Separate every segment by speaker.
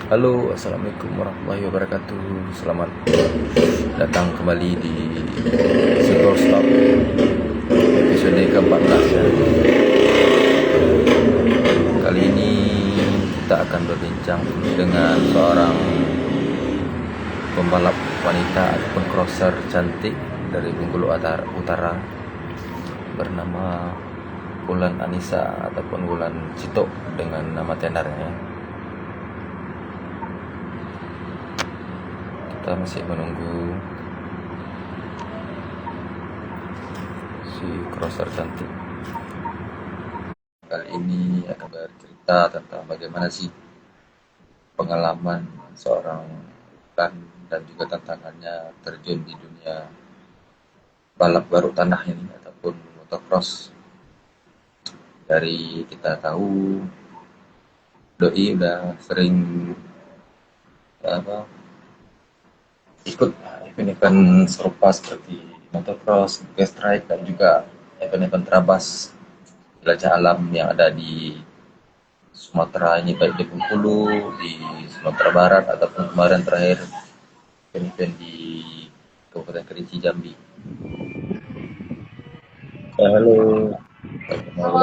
Speaker 1: Halo, assalamualaikum warahmatullahi wabarakatuh. Selamat datang kembali di Sikor Stop episode ke-14 ya. Kali ini kita akan berbincang dengan seorang pembalap wanita ataupun crosser cantik dari Bengkulu Utara bernama Wulan Anissa ataupun Wulan Cito dengan nama tenarnya. Kita masih menunggu si crosser cantik. Kali ini akan bercerita tentang bagaimana sih pengalaman seorang dan juga tantangannya terjun di dunia balap baru tanah ini ataupun motocross. Dari kita tahu Doi udah sering ikut event-event serupa seperti motocross, gas strike, dan juga event-event terabas jelajah alam yang ada di Sumatera ini, baik di Bengkulu, di Sumatera Barat, ataupun kemarin terakhir event-event di Kabupaten Kerinci, Jambi. Halo.
Speaker 2: Halo,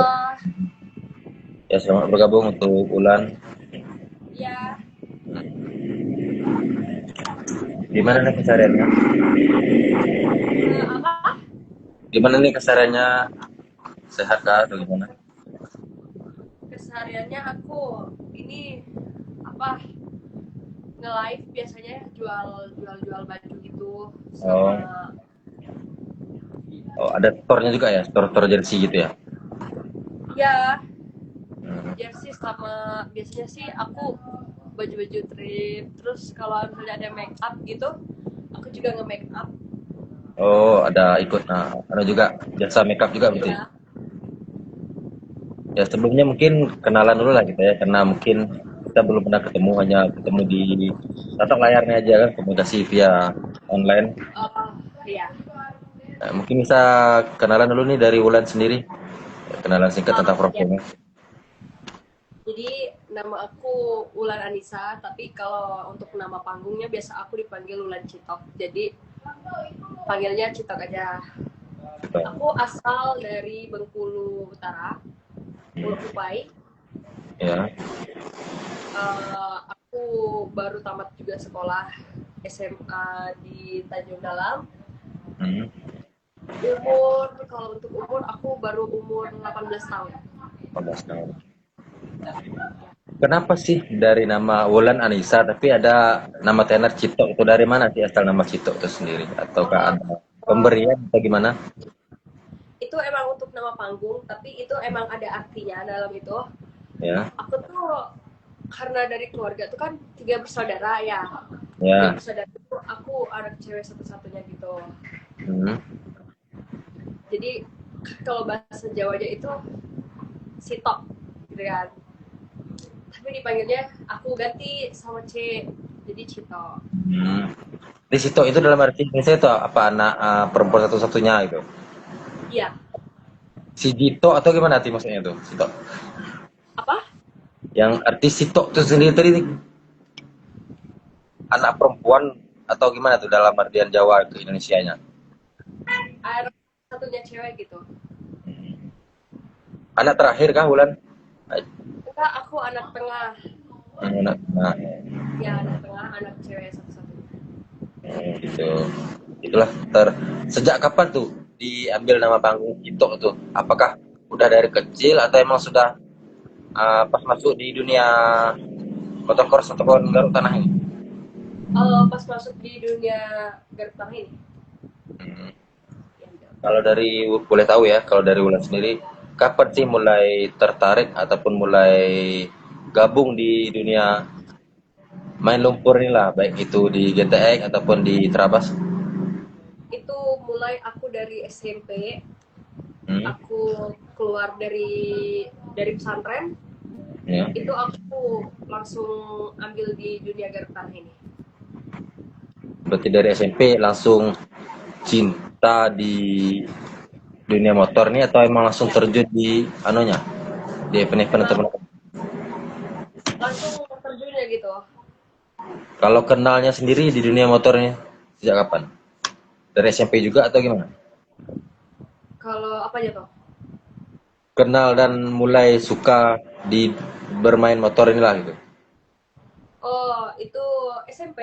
Speaker 1: Ya, selamat bergabung untuk Ulan.
Speaker 2: ya,
Speaker 1: Gimana nih kesehariannya?
Speaker 2: apa?
Speaker 1: Gimana nih kesehariannya? Sehat kah atau gimana?
Speaker 2: Kesehariannya aku ini apa nge-live biasanya jual baju gitu
Speaker 1: Oh,
Speaker 2: sama
Speaker 1: ada store-nya juga ya, store-store jersey gitu ya?
Speaker 2: ya
Speaker 1: Hmm.
Speaker 2: jersey sama biasanya sih aku baju-baju trip. Terus kalau misalnya ada make up gitu, aku juga nge-make up.
Speaker 1: Oh, ada ikut. Nah, ada juga jasa makeup juga berarti.
Speaker 2: Ya,
Speaker 1: Ya, sebelumnya mungkin kenalan dulu lah kita ya, karena mungkin kita belum pernah ketemu, hanya ketemu di tatap layarnya aja kan, komunikasi via online.
Speaker 2: ya.
Speaker 1: Nah, mungkin bisa kenalan dulu nih dari Wulan sendiri, kenalan singkat tentang
Speaker 2: Ya.
Speaker 1: profilnya.
Speaker 2: Jadi nama aku Ulan Anissa, tapi kalau untuk nama panggungnya biasa aku dipanggil Ulan Citok. Jadi panggilnya Citok aja. Aku asal dari Bengkulu Utara, Ulupai.
Speaker 1: Ya.
Speaker 2: Aku baru tamat juga sekolah SMA di Tanjung Dalam.
Speaker 1: Hmm.
Speaker 2: Kalau untuk umur aku baru umur 18 tahun.
Speaker 1: 14 tahun. Kenapa sih dari nama Wulan Anissa tapi ada nama tenar Cito, itu dari mana sih asal nama Cito itu sendiri? Ataukah
Speaker 2: Oh,
Speaker 1: ada pemberian atau gimana?
Speaker 2: itu emang untuk nama panggung, tapi itu emang ada artinya dalam itu.
Speaker 1: Ya,
Speaker 2: Aku tuh karena dari keluarga tuh kan tiga bersaudara ya. Tiga
Speaker 1: ya.
Speaker 2: bersaudara itu aku anak cewek satu-satunya gitu.
Speaker 1: Hmm.
Speaker 2: Jadi kalau bahasa Jawanya itu sitok gitu kan. Tapi dipanggilnya aku ganti sama C, jadi Cito.
Speaker 1: Hmm. Di Sito itu dalam arti Indonesia itu apa anak perempuan satu-satunya itu?
Speaker 2: Iya.
Speaker 1: Si Dito atau gimana arti maksudnya itu? Sito.
Speaker 2: Apa?
Speaker 1: Yang arti Sito itu sendiri tadi anak perempuan atau gimana tuh dalam artian Jawa ke Indonesianya?
Speaker 2: Anak satunya cewek gitu.
Speaker 1: Anak terakhir kah Wulan?
Speaker 2: Enggak, aku anak tengah.
Speaker 1: Anak, nah,
Speaker 2: Ya, anak tengah, anak cewek satu-satunya.
Speaker 1: gitu. Itulah sejak kapan tuh diambil nama panggung Cito tuh? Apakah udah dari kecil atau emang sudah pas masuk di dunia motocross ataupun garuk tanah ini?
Speaker 2: Pas masuk di dunia garuk tangan ini,
Speaker 1: Hmm.
Speaker 2: ya, gitu.
Speaker 1: Kalau dari boleh tahu ya, kalau dari Wulan sendiri, kapan sih mulai tertarik ataupun mulai gabung di dunia main lumpur ini lah, baik itu di GTX ataupun di Trabas?
Speaker 2: Itu mulai aku dari SMP,
Speaker 1: Hmm.
Speaker 2: aku keluar dari pesantren,
Speaker 1: Ya.
Speaker 2: itu aku langsung ambil di dunia garuk tangan ini.
Speaker 1: Berarti dari SMP langsung cinta di dunia motor nih atau emang langsung
Speaker 2: Ya,
Speaker 1: terjun di anunya, di event-event teman?
Speaker 2: emang langsung terjun ya gitu.
Speaker 1: Kalau kenalnya sendiri di dunia motornya sejak kapan? Dari SMP juga atau gimana?
Speaker 2: Kalau apa aja tuh?
Speaker 1: Kenal dan mulai suka di bermain motor inilah gitu.
Speaker 2: Oh, itu SMP.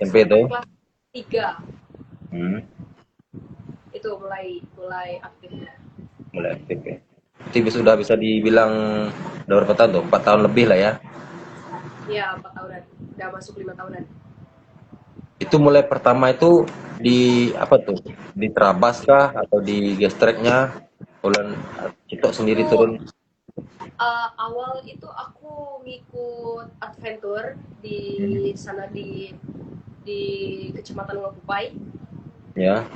Speaker 1: SMP
Speaker 2: SMP
Speaker 1: itu.
Speaker 2: kelas 3
Speaker 1: Hmm,
Speaker 2: itu mulai mulai aktifnya.
Speaker 1: mulai aktif ya. Jadi sudah bisa dibilang udah berapa tahun tuh? 4 tahun lebih lah ya.
Speaker 2: Iya, 4 tahunan. Udah masuk 5 tahunan.
Speaker 1: Itu mulai pertama itu di apa tuh? Di Trabas kah atau di Gestreknya? Bulan Cito sendiri
Speaker 2: Itu
Speaker 1: turun.
Speaker 2: awal itu aku ngikut adventure di
Speaker 1: Hmm.
Speaker 2: sana di Kecamatan Wakupai.
Speaker 1: Ya.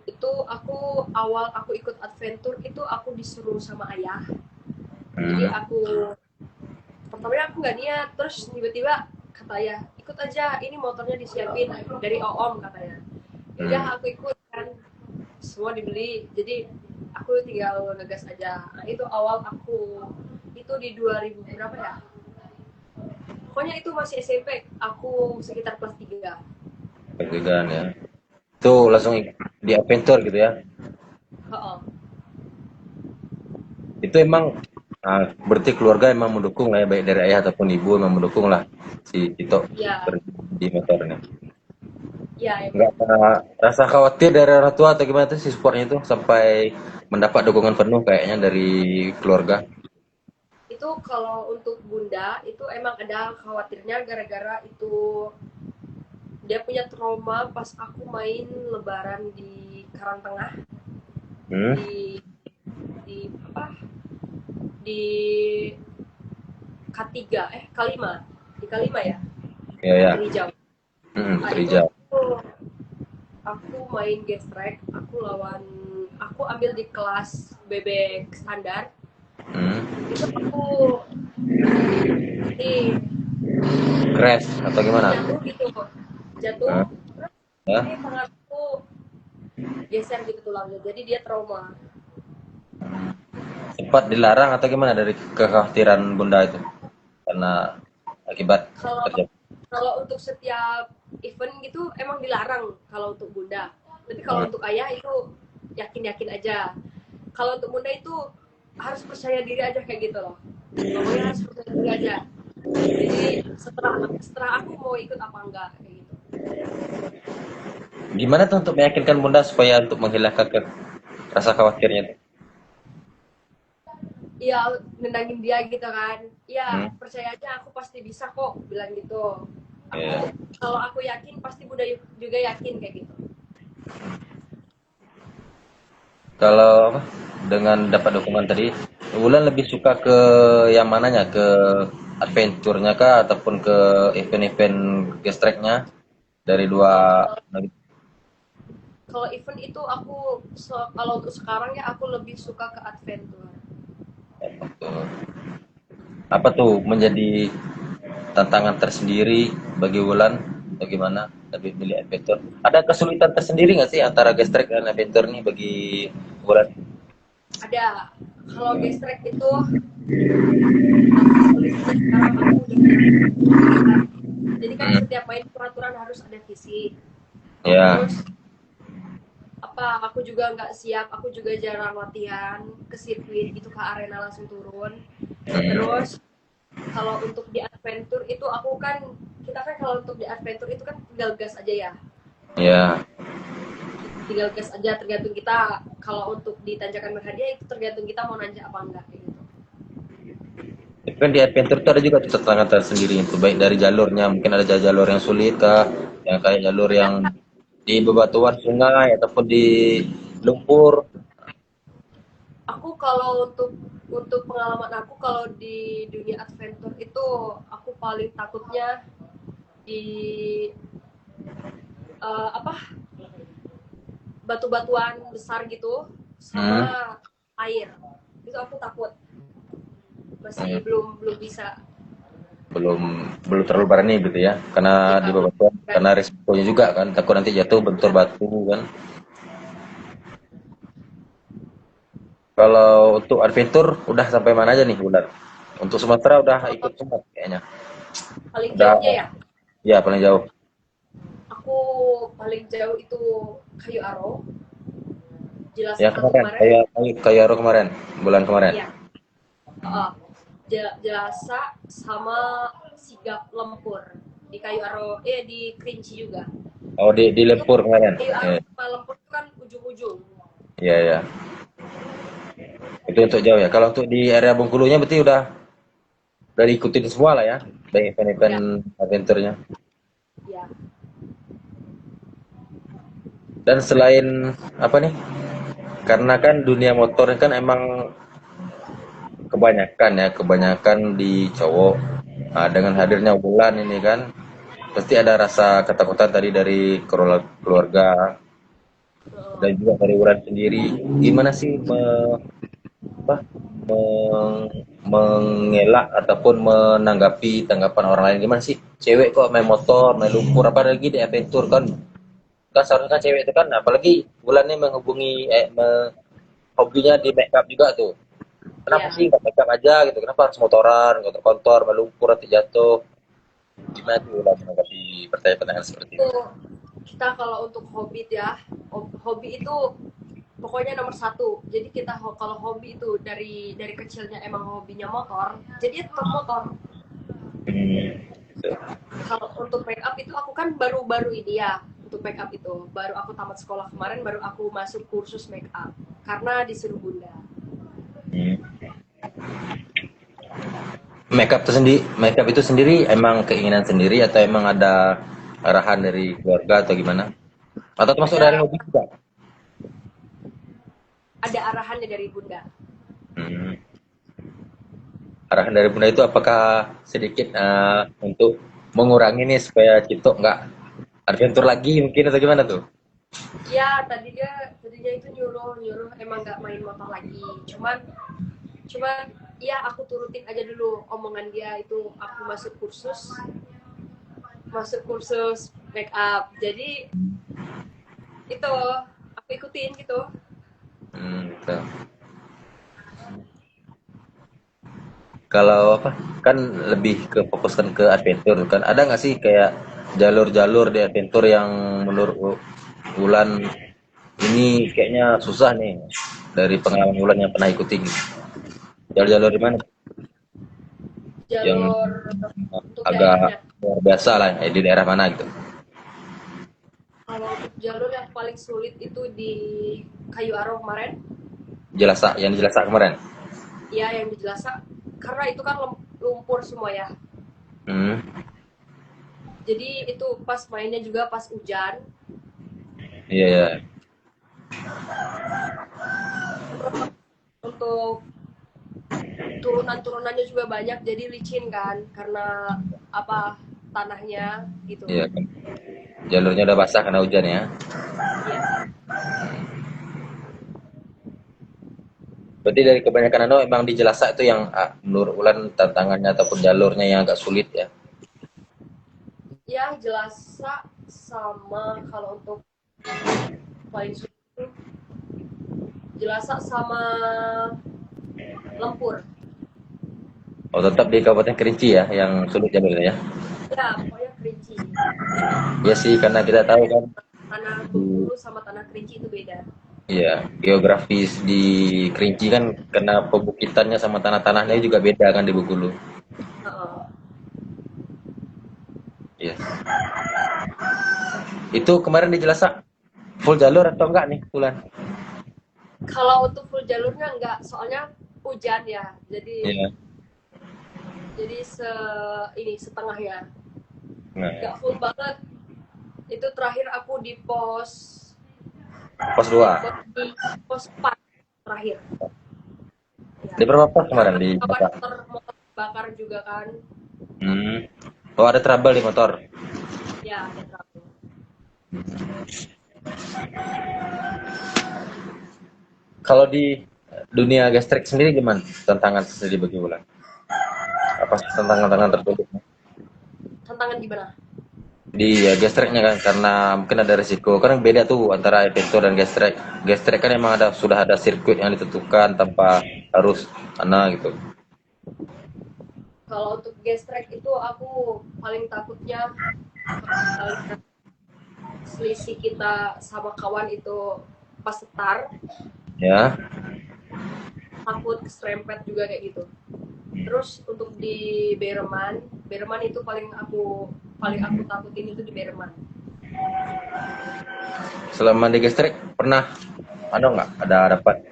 Speaker 2: Itu aku awal aku ikut adventure itu aku disuruh sama ayah. Jadi
Speaker 1: Hmm.
Speaker 2: aku pertamanya aku nggak niat, terus tiba-tiba kata ayah ikut aja, ini motornya disiapin dari Oom katanya. Udah
Speaker 1: Hmm.
Speaker 2: aku ikut kan, semua dibeli, jadi aku tinggal ngegas aja. Nah itu awal aku itu di 2000 berapa ya, pokoknya itu masih SMP, aku sekitar kelas 3.
Speaker 1: Pertigaan ya. Itu langsung di adventure gitu ya.
Speaker 2: Oh,
Speaker 1: Itu emang berarti keluarga emang mendukung lah ya, baik dari ayah ataupun ibu emang mendukung lah si Tito
Speaker 2: ya,
Speaker 1: berhenti di motor ini.
Speaker 2: ya
Speaker 1: Nggak
Speaker 2: emang.
Speaker 1: ada rasa khawatir dari orang tua atau gimana tuh si supportnya itu sampai mendapat dukungan penuh kayaknya dari keluarga.
Speaker 2: Itu kalau untuk bunda itu emang ada khawatirnya gara-gara itu dia punya trauma pas aku main lebaran di Karangtengah,
Speaker 1: Hmm?
Speaker 2: di apa, di K3 K5, di K5 ya,
Speaker 1: Ya ya.
Speaker 2: Hijau. Nah itu
Speaker 1: Terijal.
Speaker 2: aku main gestrek, aku lawan, aku ambil di kelas bebek standar.
Speaker 1: Hmm.
Speaker 2: Itu aku di
Speaker 1: Crash atau gimana?
Speaker 2: jatuh gitu, jatuh
Speaker 1: Hah?
Speaker 2: terus
Speaker 1: Ya?
Speaker 2: ini tanganku geser gitu tulangnya, jadi dia trauma.
Speaker 1: Sempat dilarang atau gimana dari kekhawatiran bunda itu karena akibat
Speaker 2: Kalau
Speaker 1: terjadi.
Speaker 2: kalau untuk setiap event gitu emang dilarang kalau untuk bunda, tapi kalau
Speaker 1: Hmm.
Speaker 2: untuk ayah itu yakin yakin aja. Kalau untuk bunda itu harus percaya diri aja kayak gitu loh, pokoknya harus percaya diri aja. Jadi setelah setelah aku mau ikut apa enggak kayak gitu.
Speaker 1: Gimana tuh untuk meyakinkan bunda supaya untuk menghilangkan rasa khawatirnya tuh?
Speaker 2: Iya, nenangin dia gitu kan, iya
Speaker 1: Hmm?
Speaker 2: percaya aja, aku pasti bisa kok, bilang gitu. Aku,
Speaker 1: Ya.
Speaker 2: kalau aku yakin pasti bunda juga yakin kayak gitu.
Speaker 1: Kalau apa, dengan dapat dukungan tadi, Wulan lebih suka ke yang mananya? Ke adventure-nya kah ataupun ke event-event gestrek-nya dari dua
Speaker 2: Oh, kalau event itu aku kalau untuk sekarang ya aku lebih suka ke adventure.
Speaker 1: apa tuh menjadi tantangan tersendiri bagi Wulan? Bagaimana lebih milih adventure? Ada kesulitan tersendiri nggak sih antara gestrek dan adventure nih bagi Wulan?
Speaker 2: Ada, kalau gestrek itu kesulitannya sekarang aku udah mulai kesulitan. Jadi kan
Speaker 1: Hmm.
Speaker 2: setiap main peraturan harus ada visi.
Speaker 1: Ya.
Speaker 2: Terus apa, aku juga nggak siap, aku juga jarang latihan ke sirkuit gitu, ke arena langsung turun.
Speaker 1: Hmm.
Speaker 2: Terus kalau untuk di adventure itu aku kan, kita kan kalau untuk di adventure itu kan tinggal gas aja ya,
Speaker 1: Ya.
Speaker 2: tinggal gas aja, tergantung kita. Kalau untuk di tanjakan Merhadia itu tergantung kita mau nanjak apa enggak kayak gitu.
Speaker 1: Tapi kan di adventure itu ada juga tantangan tersendiri itu baik dari jalurnya mungkin ada jalur yang sulit kah yang kayak jalur
Speaker 2: Ada,
Speaker 1: yang di bebatuan sungai ataupun di lumpur.
Speaker 2: aku kalau untuk pengalaman aku kalau di dunia adventure itu aku paling takutnya di apa, batu-batuan besar gitu
Speaker 1: Hmm.
Speaker 2: sama air, itu aku takut,
Speaker 1: Hmm.
Speaker 2: masih belum belum bisa.
Speaker 1: belum belum terlalu berani gitu ya karena di
Speaker 2: Ya belum
Speaker 1: bebatuan karena
Speaker 2: berani.
Speaker 1: risikonya juga kan takut nanti jatuh bentur batu kan. Kalau untuk adventure udah sampai mana aja nih bulan untuk Sumatera udah ikut semua kayaknya.
Speaker 2: Paling
Speaker 1: Udah,
Speaker 2: jauhnya ya,
Speaker 1: ya paling jauh.
Speaker 2: aku paling jauh itu Kayu Aro, Jelasa
Speaker 1: Yang
Speaker 2: satu
Speaker 1: kemarin,
Speaker 2: kemarin.
Speaker 1: kayak kayak Aro kemarin, bulan kemarin.
Speaker 2: Iya, heeh. Jelasa sama Sigap Lempur di Kayu Aro, di Kerinci juga.
Speaker 1: Oh di
Speaker 2: Itu
Speaker 1: Lempur kemarin.
Speaker 2: Kayu Aro sama Lempur itu kan ujung-ujung.
Speaker 1: Iya ya. Itu untuk jauh ya. Kalau untuk di area Bengkulunya berarti udah diikutin semua lah ya, dari event-event
Speaker 2: Ya,
Speaker 1: adventure-nya.
Speaker 2: ya,
Speaker 1: Dan selain apa nih? Karena kan dunia motor kan emang kebanyakan di cowok. Nah, dengan
Speaker 2: ya.
Speaker 1: hadirnya Wulan ini kan pasti ada rasa ketakutan tadi dari keluarga dan
Speaker 2: Heeh.
Speaker 1: juga dari Wulan sendiri. Gimana sih apa, mengelak ataupun menanggapi tanggapan orang lain, gimana sih cewek kok main motor main lumpur apalagi di adventure kan, kan seharusnya kan cewek itu kan apalagi Wulan ini menghubungi hobinya di make up juga tuh, kenapa
Speaker 2: Ya,
Speaker 1: sih nggak make up aja gitu, kenapa harus motoran nggak terkontor main lumpur nanti jatuh, gimana tuh Wulan menanggapi pertanyaan-pertanyaan seperti
Speaker 2: itu
Speaker 1: itu.
Speaker 2: kita kalau untuk hobi ya, hobi itu pokoknya nomor satu. Jadi kita kalau hobi itu dari kecilnya emang hobinya motor, jadi tetap motor.
Speaker 1: Gitu.
Speaker 2: Kalau untuk make up itu aku kan baru-baru ini ya, untuk make up itu baru aku tamat sekolah kemarin, baru aku masuk kursus make up karena disuruh bunda.
Speaker 1: Hmm. Makeup itu sendiri emang keinginan sendiri atau emang ada arahan dari keluarga atau gimana? Atau termasuk dari
Speaker 2: ada
Speaker 1: hobi juga?
Speaker 2: ada arahannya dari bunda.
Speaker 1: Hmm. Arahan dari bunda itu apakah sedikit untuk mengurangi nih supaya Cito nggak adventure lagi mungkin atau gimana tuh?
Speaker 2: Ya, tadinya itu nyuruh nyuruh emang nggak main motor lagi, cuman ya aku turutin aja dulu omongan dia, itu aku masuk kursus make up, jadi itu aku ikutin gitu.
Speaker 1: Gitu. Kalau apa? Kan lebih ke fokuskan ke adventure kan. Ada nggak sih kayak jalur-jalur di adventure yang menurut Wulan ini kayaknya susah nih dari pengalaman Wulan yang pernah ikutin? Jalur-jalur di mana? Yang
Speaker 2: Jalur untuk
Speaker 1: agak
Speaker 2: daerahnya,
Speaker 1: luar biasa lah di daerah mana gitu.
Speaker 2: kalau untuk jalur yang paling sulit itu di Kayu Aro kemarin.
Speaker 1: Yang dijelaskan kemarin.
Speaker 2: Ya, yang dijelaskan karena itu kan lumpur semua ya,
Speaker 1: Hmm,
Speaker 2: jadi itu pas mainnya juga pas hujan.
Speaker 1: iya ya.
Speaker 2: Untuk turunan-turunannya juga banyak, jadi licin kan karena apa, tanahnya gitu.
Speaker 1: Iya kan. Jalurnya udah basah karena hujan ya.
Speaker 2: Iya,
Speaker 1: Berarti dari kebanyakan emang di Jelasa itu yang menurut Ulan tantangannya ataupun jalurnya yang agak sulit ya.
Speaker 2: ya jelas. Sama kalau untuk paling sulit itu jelas sama Lempur.
Speaker 1: Oh tetap di Kabupaten Kerinci ya yang sulit jalurnya ya.
Speaker 2: Ya, pokoknya Kerinci.
Speaker 1: Iya sih karena kita tahu kan
Speaker 2: Tanah
Speaker 1: di
Speaker 2: Bengkulu sama tanah Kerinci itu beda.
Speaker 1: iya geografis di Kerinci kan karena pebukitannya sama tanah-tanahnya juga beda kan di Bengkulu.
Speaker 2: Uh,
Speaker 1: Iya. Itu kemarin di Jelasa full jalur atau enggak nih Ulan?
Speaker 2: kalau untuk full jalurnya enggak, soalnya hujan ya. Jadi
Speaker 1: Iya.
Speaker 2: jadi ini setengahnya.
Speaker 1: Nah,
Speaker 2: Enggak full banget. Itu terakhir aku
Speaker 1: pos
Speaker 2: di
Speaker 1: 2.
Speaker 2: pos di pos 4 terakhir. Ya.
Speaker 1: Di berapa pos kemarin
Speaker 2: Karena
Speaker 1: di
Speaker 2: kawan
Speaker 1: Jelasa?
Speaker 2: motor bakar juga kan.
Speaker 1: Hmm. Oh ada trouble di motor.
Speaker 2: Ya, ada trouble.
Speaker 1: Kalau di dunia gastrik sendiri gimana? Tantangan sendiri bagi Wulan? Apa sih tantangan-tantangan terbeliknya?
Speaker 2: Tantangan gimana?
Speaker 1: Di ya, gastriknya kan karena mungkin ada resiko. Kan beda tuh antara adventure dan gastrek. Gastrek kan emang sudah ada sirkuit yang ditentukan tanpa harus gitu.
Speaker 2: Kalau untuk gestrek itu aku paling takutnya misalnya selisih kita sama kawan itu pas setar,
Speaker 1: Ya.
Speaker 2: takut keserempet juga kayak gitu. Terus untuk di Bereman, Bereman itu paling aku takutin itu di Bereman.
Speaker 1: Selama di gestrik pernah ada nggak ada dapat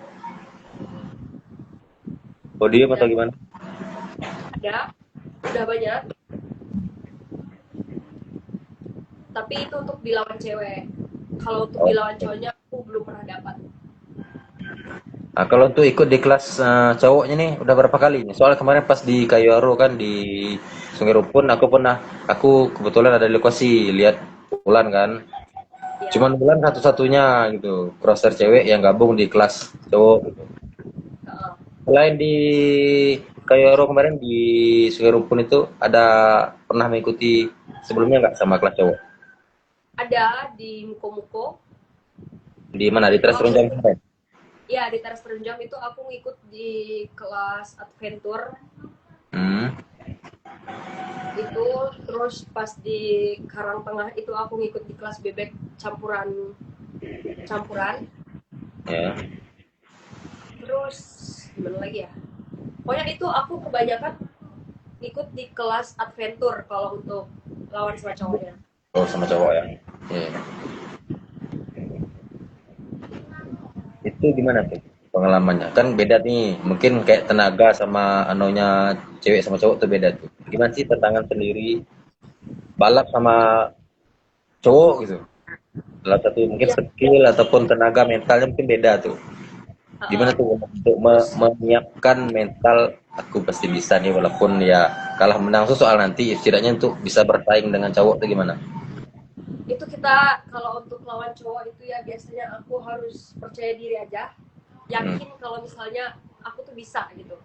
Speaker 1: podium atau
Speaker 2: Ada,
Speaker 1: gimana?
Speaker 2: ada, udah banyak. Tapi itu untuk dilawan cewek. Kalau untuk
Speaker 1: Oh.
Speaker 2: dilawan cowoknya aku belum pernah dapat.
Speaker 1: Nah, kalau untuk ikut di kelas cowoknya nih udah berapa kali nih? Soalnya kemarin pas di Kayu Aro kan di Sungai Rupun aku kebetulan ada di lokasi lihat Wulan kan.
Speaker 2: Ya,
Speaker 1: Cuman Wulan satu-satunya gitu, crosser cewek yang gabung di kelas cowok gitu.
Speaker 2: uh,
Speaker 1: Selain di Kayu Aro kemarin di Sungai Rupun itu ada pernah mengikuti sebelumnya nggak sama kelas cowok?
Speaker 2: ada di Muko-Muko.
Speaker 1: Di mana? Di
Speaker 2: Itu
Speaker 1: Teras
Speaker 2: aku
Speaker 1: Renjang kemarin?
Speaker 2: ya di Teras Renjang itu aku ngikut di kelas adventure
Speaker 1: Hmm,
Speaker 2: itu, terus pas di Karangtengah itu aku ngikut di kelas bebek campuran campuran.
Speaker 1: ya.
Speaker 2: Terus gimana lagi ya? Pokoknya itu aku kebanyakan ngikut di kelas adventure kalau untuk lawan sama cowoknya.
Speaker 1: Oh, sama cowok ya. Iya. Itu gimana tuh pengalamannya? Kan beda nih, mungkin kayak tenaga sama anunya cewek sama cowok tuh beda tuh. Gimana sih tantangan sendiri balap sama cowok gitu? Salah satu mungkin
Speaker 2: Iya,
Speaker 1: skill ataupun tenaga mentalnya mungkin beda tuh. Gimana
Speaker 2: uh,
Speaker 1: tuh untuk
Speaker 2: terus
Speaker 1: menyiapkan mental aku pasti bisa nih walaupun ya kalah menang itu soal nanti setidaknya untuk bisa bersaing dengan cowok tuh gimana?
Speaker 2: itu kita kalau untuk lawan cowok itu ya biasanya aku harus percaya diri aja,
Speaker 1: Hmm.
Speaker 2: yakin kalau misalnya aku tuh bisa gitu.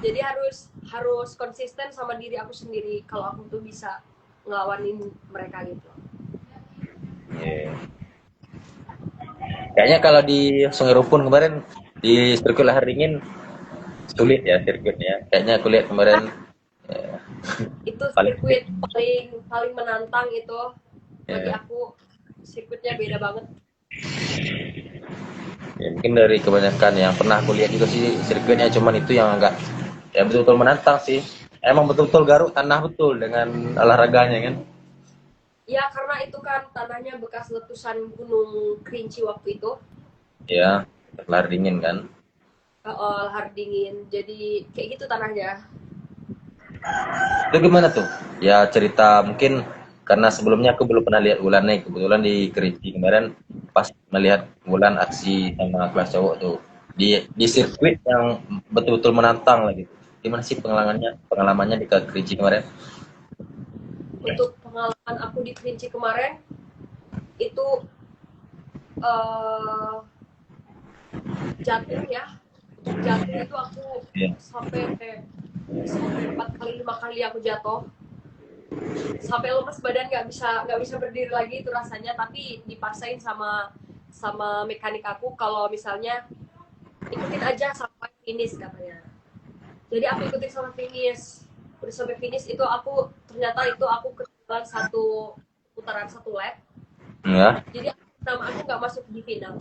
Speaker 2: Jadi harus harus konsisten sama diri aku sendiri kalau aku tuh bisa ngelawanin mereka gitu.
Speaker 1: Yeah. Kayaknya kalau di Sungai Rupun kemarin di sirkuit lahar dingin sulit ya sirkuitnya. Kayaknya aku lihat kemarin ya,
Speaker 2: Itu
Speaker 1: paling sulit.
Speaker 2: sirkuit paling paling menantang itu bagi
Speaker 1: Ya,
Speaker 2: aku, sirkuitnya beda banget.
Speaker 1: ya, mungkin dari kebanyakan yang pernah aku lihat juga sih sirkuitnya cuman itu yang agak ya betul-betul menantang sih. Emang betul-betul garuk tanah betul dengan olahraganya kan.
Speaker 2: Ya karena itu kan tanahnya bekas letusan Gunung Kerinci waktu itu,
Speaker 1: Ya, lahar dingin kan.
Speaker 2: lahar dingin. Jadi kayak gitu tanahnya.
Speaker 1: Itu gimana tuh? Ya cerita mungkin karena sebelumnya aku belum pernah lihat Wulan nih. Kebetulan di Kerinci kemarin pas melihat Wulan aksi sama kelas cowok tuh di sirkuit yang betul-betul menantang lagi. Gimana sih pengalamannya di Kerinci kemarin?
Speaker 2: Untuk pengalaman aku di Kerinci kemarin itu uh, jatuh ya. Untuk jatuh itu aku
Speaker 1: Iya.
Speaker 2: sampai sampai 4 kali 5 kali aku jatuh, sampai lemes badan, nggak bisa berdiri lagi itu rasanya, tapi dipaksain sama sama mekanik aku kalau misalnya ikutin aja sampai finish katanya. Jadi aku ikutin sampai finish. Udah sampai finish itu ternyata aku ketinggalan satu putaran, satu lap.
Speaker 1: Ya,
Speaker 2: Jadi nama aku nggak masuk di final.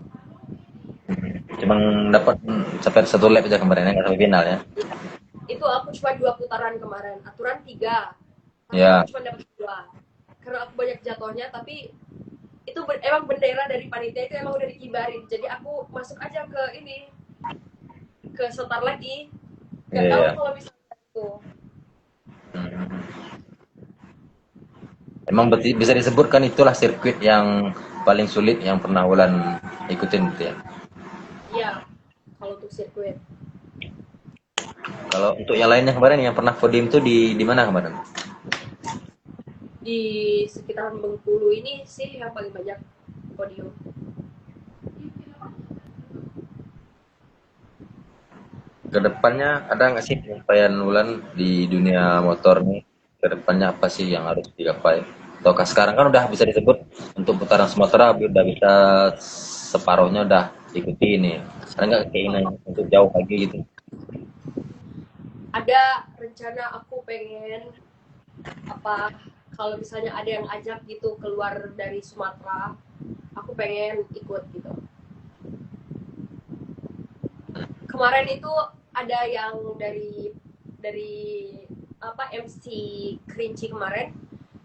Speaker 1: cuman dapat sampai satu lap aja kemarin ya, nggak sampai final ya.
Speaker 2: Itu aku cuma 2 putaran kemarin. Aturan 3, tapi aku
Speaker 1: Ya,
Speaker 2: cuma dapat 2. Karena aku banyak jatuhnya, tapi itu emang bendera dari panitia itu emang udah dikibarin. Jadi aku masuk aja ke ini, ke setar lagi. Nggak tahu
Speaker 1: iya.
Speaker 2: kalau misalnya itu.
Speaker 1: Hmm. Emang bisa disebutkan itulah sirkuit yang paling sulit yang pernah Wulan ikutin gitu ya.
Speaker 2: Iya, kalau untuk sirkuit.
Speaker 1: Kalau untuk yang lainnya kemarin yang pernah podium tuh di mana kemarin?
Speaker 2: Di sekitaran Bengkulu ini sih yang paling banyak podium.
Speaker 1: Kedepannya ada nggak sih pencapaian Wulan di dunia motor nih? Kedepannya apa sih yang harus digapai? Ataukah sekarang kan udah bisa disebut untuk putaran Sumatera udah bisa separuhnya udah ikuti ini. Ada nggak keinginan untuk jauh lagi gitu?
Speaker 2: ada rencana aku pengen apa, kalau misalnya ada yang ajak gitu keluar dari Sumatera, aku pengen ikut gitu. Kemarin itu ada yang dari apa, MC Kerinci kemarin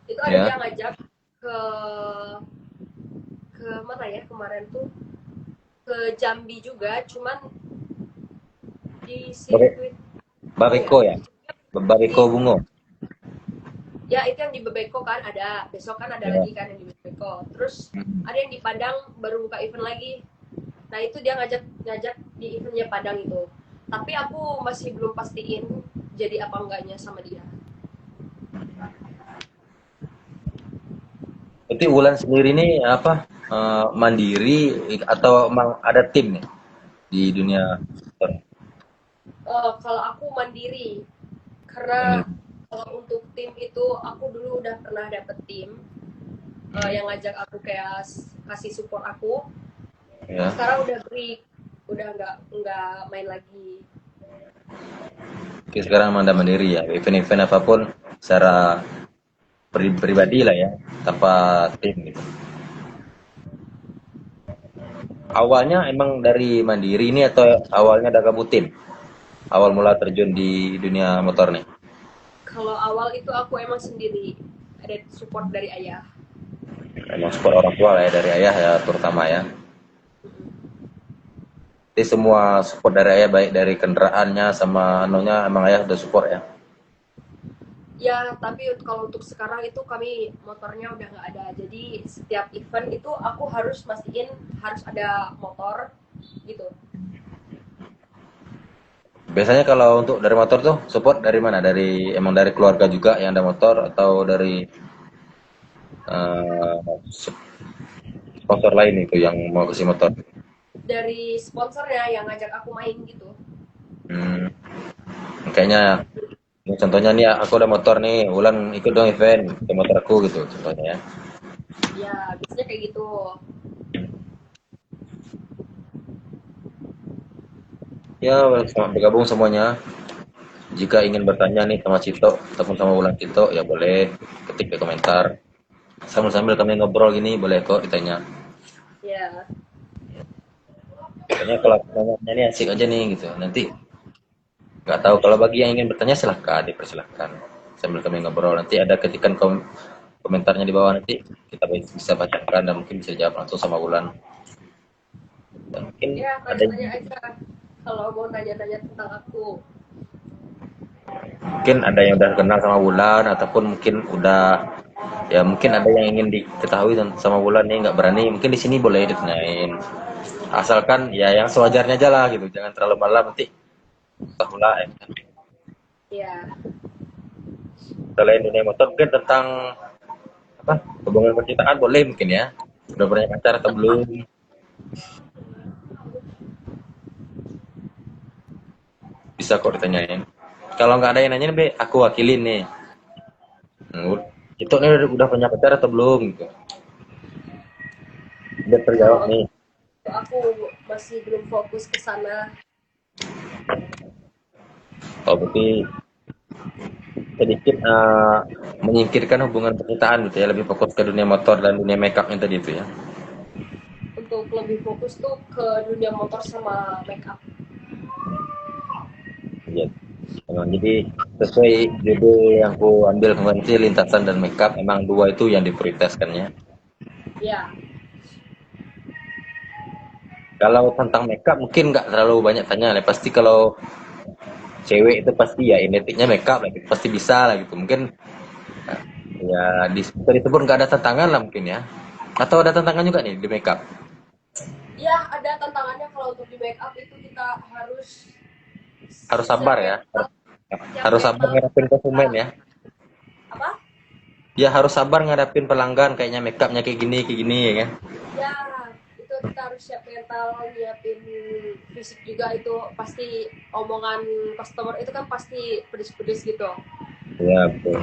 Speaker 2: itu ada
Speaker 1: Ya.
Speaker 2: dia ngajak ke mana ya kemarin tuh, ke Jambi juga, cuman di
Speaker 1: Bare-
Speaker 2: sirkuit apa ya,
Speaker 1: Bariko ya, Bariko
Speaker 2: di
Speaker 1: Bungo.
Speaker 2: ya itu yang di Bebeko kan, ada besok kan ada
Speaker 1: Ya.
Speaker 2: lagi kan yang di Bebeko, terus
Speaker 1: Hmm.
Speaker 2: ada yang di Padang baru buka event lagi. Nah itu dia ngajak ngajak di eventnya Padang itu, tapi aku masih belum pastiin jadi apa enggaknya sama dia.
Speaker 1: Berarti Wulan sendiri ini apa, mandiri atau emang ada tim nih di dunia motor?
Speaker 2: Kalau aku mandiri, karena
Speaker 1: Mandiri.
Speaker 2: kalau untuk tim itu aku dulu udah pernah dapet tim
Speaker 1: Hmm.
Speaker 2: yang ngajak aku kayak kasih support aku.
Speaker 1: Ya.
Speaker 2: Sekarang udah break, udah nggak main lagi.
Speaker 1: Oke, sekarang Anda mandiri ya. Event-event apapun secara pribadi lah ya, tanpa tim gitu. Awalnya emang dari mandiri ini atau awalnya ada kabutin? Awal mula terjun di dunia motor nih.
Speaker 2: Kalau awal itu aku emang sendiri, ada support dari ayah.
Speaker 1: Emang support orang tua lah ya, dari ayah ya terutama ya. Jadi semua support dari ayah, baik dari kendaraannya sama anunya, emang ayah udah support ya.
Speaker 2: Ya, tapi kalau untuk sekarang itu kami motornya udah nggak ada. Jadi setiap event itu aku harus mastiin harus ada motor gitu.
Speaker 1: Biasanya kalau untuk dari motor tuh support dari mana? Dari emang dari keluarga juga yang ada motor atau dari eh, sponsor lain itu yang mau kasih motor?
Speaker 2: Dari sponsornya yang ngajak aku main gitu.
Speaker 1: Hmm, kayaknya contohnya nih aku ada motor nih, Ulan ikut dong event ke motor aku gitu contohnya ya.
Speaker 2: Ya, biasanya kayak gitu.
Speaker 1: Ya, selamat bergabung semuanya. Jika ingin bertanya nih sama Cito ataupun sama Ulan Cito ya boleh ketik di komentar. Sambil-sambil kami ngobrol gini boleh kok ditanya.
Speaker 2: Ya,
Speaker 1: Kayaknya kalau nanya ini asik aja nih gitu. Nanti nggak tahu, kalau bagi yang ingin bertanya silahkan dipersilahkan. Sambil kami ngobrol nanti ada ketikan komentarnya di bawah, nanti kita bisa bacakan dan mungkin bisa jawab langsung sama Ulan. Dan mungkin
Speaker 2: ya
Speaker 1: ada
Speaker 2: tanya-tanya aja kalau mau tanya-tanya tentang aku.
Speaker 1: yang udah kenal sama Wulan ataupun mungkin udah, ya mungkin ada yang ingin diketahui sama Wulan nih nggak berani, mungkin di sini boleh ditanyain, asalkan ya yang sewajarnya aja lah gitu, jangan terlalu malam nanti tahu lah ya.
Speaker 2: Ya,
Speaker 1: Selain dunia motor mungkin tentang apa, hubungan percintaan boleh mungkin ya, udah punya pacar atau belum, bisa kok ditanyain. Kalau nggak ada yang nanyain be aku wakilin nih. Itu nih udah punya pacar atau belum gitu, udah terjawab
Speaker 2: kalau
Speaker 1: nih.
Speaker 2: aku masih belum fokus ke sana.
Speaker 1: Oh berarti sedikit menyingkirkan hubungan percintaan gitu ya, lebih fokus ke dunia motor dan dunia makeup yang tadi itu ya.
Speaker 2: Untuk lebih fokus tuh ke dunia motor sama make up.
Speaker 1: Iya. Jadi sesuai judul yang ku ambil kemarin sih, lintasan dan makeup, emang dua itu yang diprioritaskannya.
Speaker 2: Ya,
Speaker 1: Kalau tentang makeup mungkin nggak terlalu banyak tanya lah, pasti kalau cewek itu pasti ya identiknya makeup lah gitu. Pasti bisa lah gitu mungkin, ya di sekitar itu pun nggak ada tantangan lah mungkin ya, atau ada tantangan juga nih di makeup.
Speaker 2: ya ada tantangannya. Kalau untuk di make up itu kita harus
Speaker 1: Harus
Speaker 2: siap
Speaker 1: sabar ya,
Speaker 2: mental, siap
Speaker 1: harus sabar
Speaker 2: mental
Speaker 1: ngadepin konsumen
Speaker 2: kita
Speaker 1: ya.
Speaker 2: apa.
Speaker 1: Ya harus sabar ngadapin pelanggan, kayaknya makeupnya kayak gini ya kan.
Speaker 2: Ya, itu kita harus siap mental, nyiapin fisik juga. Itu pasti omongan customer itu kan pasti pedes-pedes gitu.
Speaker 1: Ya betul.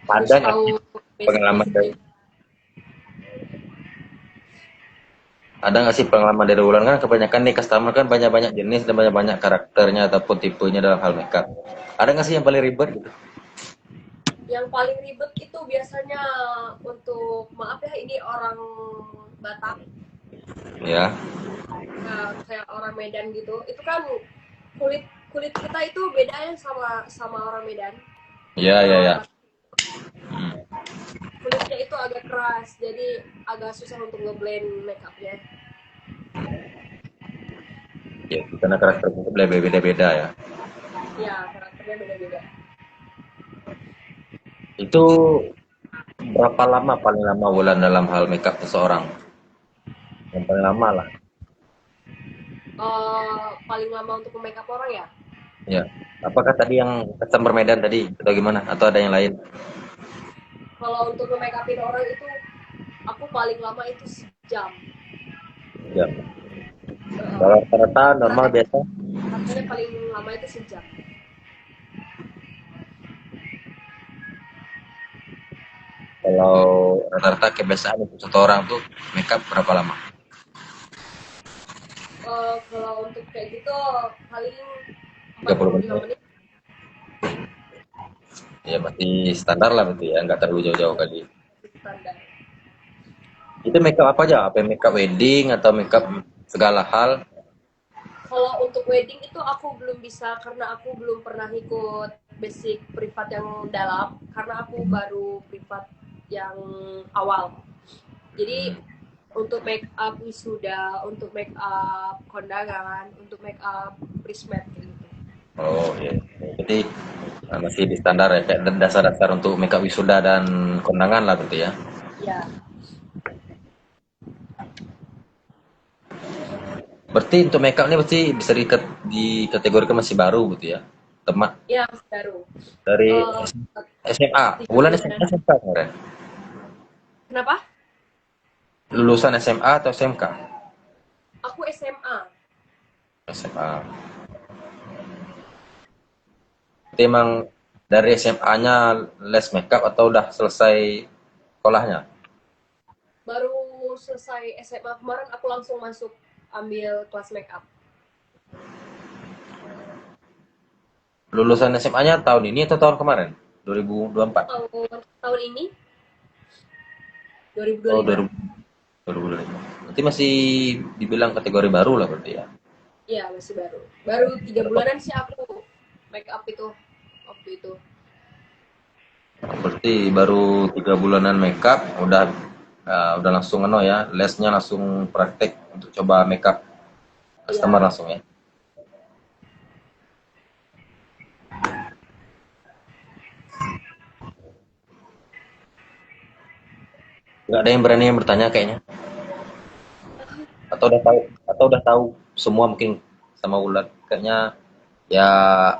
Speaker 2: Harus
Speaker 1: Ada nggak sih
Speaker 2: tahu
Speaker 1: pengalaman
Speaker 2: basic-basic
Speaker 1: dari
Speaker 2: juga.
Speaker 1: Ada nggak sih pengalaman dari Wulan, kan kebanyakan nih customer kan banyak-banyak jenis dan banyak-banyak karakternya ataupun tipenya dalam hal makeup. Ada nggak sih yang paling ribet gitu?
Speaker 2: Yang paling ribet itu biasanya untuk, maaf ya, ini orang Batak,
Speaker 1: Ya,
Speaker 2: kayak orang Medan gitu. Itu kan kulit kulit kita itu bedanya sama sama orang Medan,
Speaker 1: ya,
Speaker 2: sama
Speaker 1: ya,
Speaker 2: orang
Speaker 1: ya.
Speaker 2: Batak. Kulitnya itu agak keras, jadi agak susah untuk ngeblend makeupnya.
Speaker 1: Ya, karena karakter itu beda-beda ya.
Speaker 2: Ya, karakternya beda-beda.
Speaker 1: Itu berapa lama paling lama Wulan dalam hal makeup seseorang? Yang paling lama lah.
Speaker 2: Paling lama untuk makeup orang ya.
Speaker 1: Ya. Apakah tadi yang customer Medan tadi atau gimana? Atau ada yang lain?
Speaker 2: Kalau untuk nge-makeupin orang itu aku paling lama itu sejam.
Speaker 1: Ya.
Speaker 2: Uh,
Speaker 1: Kalau rata-rata normal biasa,
Speaker 2: Katanya paling lama itu sejam.
Speaker 1: kalau rata-rata kebiasaan untuk satu orang tuh makeup berapa lama?
Speaker 2: Kalau untuk kayak gitu paling
Speaker 1: 30
Speaker 2: 45
Speaker 1: menit.
Speaker 2: menit
Speaker 1: Ya masih standar lah berarti ya, nggak terlalu jauh-jauh kali.
Speaker 2: standar.
Speaker 1: Itu makeup apa aja? Apa makeup wedding atau makeup segala hal?
Speaker 2: Kalau untuk wedding itu aku belum bisa karena aku belum pernah ikut basic privat yang dalam, karena aku baru privat yang awal. Jadi untuk make up wisuda, untuk make up kondangan, untuk make up bridesmaid kayak gitu.
Speaker 1: Oh iya. Jadi masih di standar ya, kayak dasar-dasar untuk makeup wisuda dan kondangan lah berarti ya.
Speaker 2: Ya,
Speaker 1: Berarti untuk makeup ini pasti bisa dikategorikan masih baru gitu ya. Teman
Speaker 2: ya baru.
Speaker 1: dari
Speaker 2: Uh,
Speaker 1: SMA.
Speaker 2: tiga
Speaker 1: Bulan SMA
Speaker 2: bulan.
Speaker 1: SMK kemarin.
Speaker 2: Kenapa?
Speaker 1: Lulusan SMA atau SMK?
Speaker 2: Aku SMA.
Speaker 1: SMA. Berarti emang dari SMA-nya les makeup atau udah selesai sekolahnya?
Speaker 2: Baru selesai SMA kemarin aku langsung masuk ambil kelas make up.
Speaker 1: Lulusan SMA-nya tahun ini atau tahun kemarin? 2024?
Speaker 2: Tahun ini
Speaker 1: Oh,
Speaker 2: 2025.
Speaker 1: 2025. Berarti masih dibilang kategori baru lah berarti ya.
Speaker 2: Iya, masih baru. Baru 3 bulanan sih aku make up itu waktu itu.
Speaker 1: Berarti baru 3 bulanan makeup udah langsung ya, lesnya langsung praktek untuk coba makeup customer
Speaker 2: Iya.
Speaker 1: langsung ya. Nggak ada yang berani yang bertanya kayaknya. Atau udah tahu semua mungkin sama Wulan. Kayaknya ya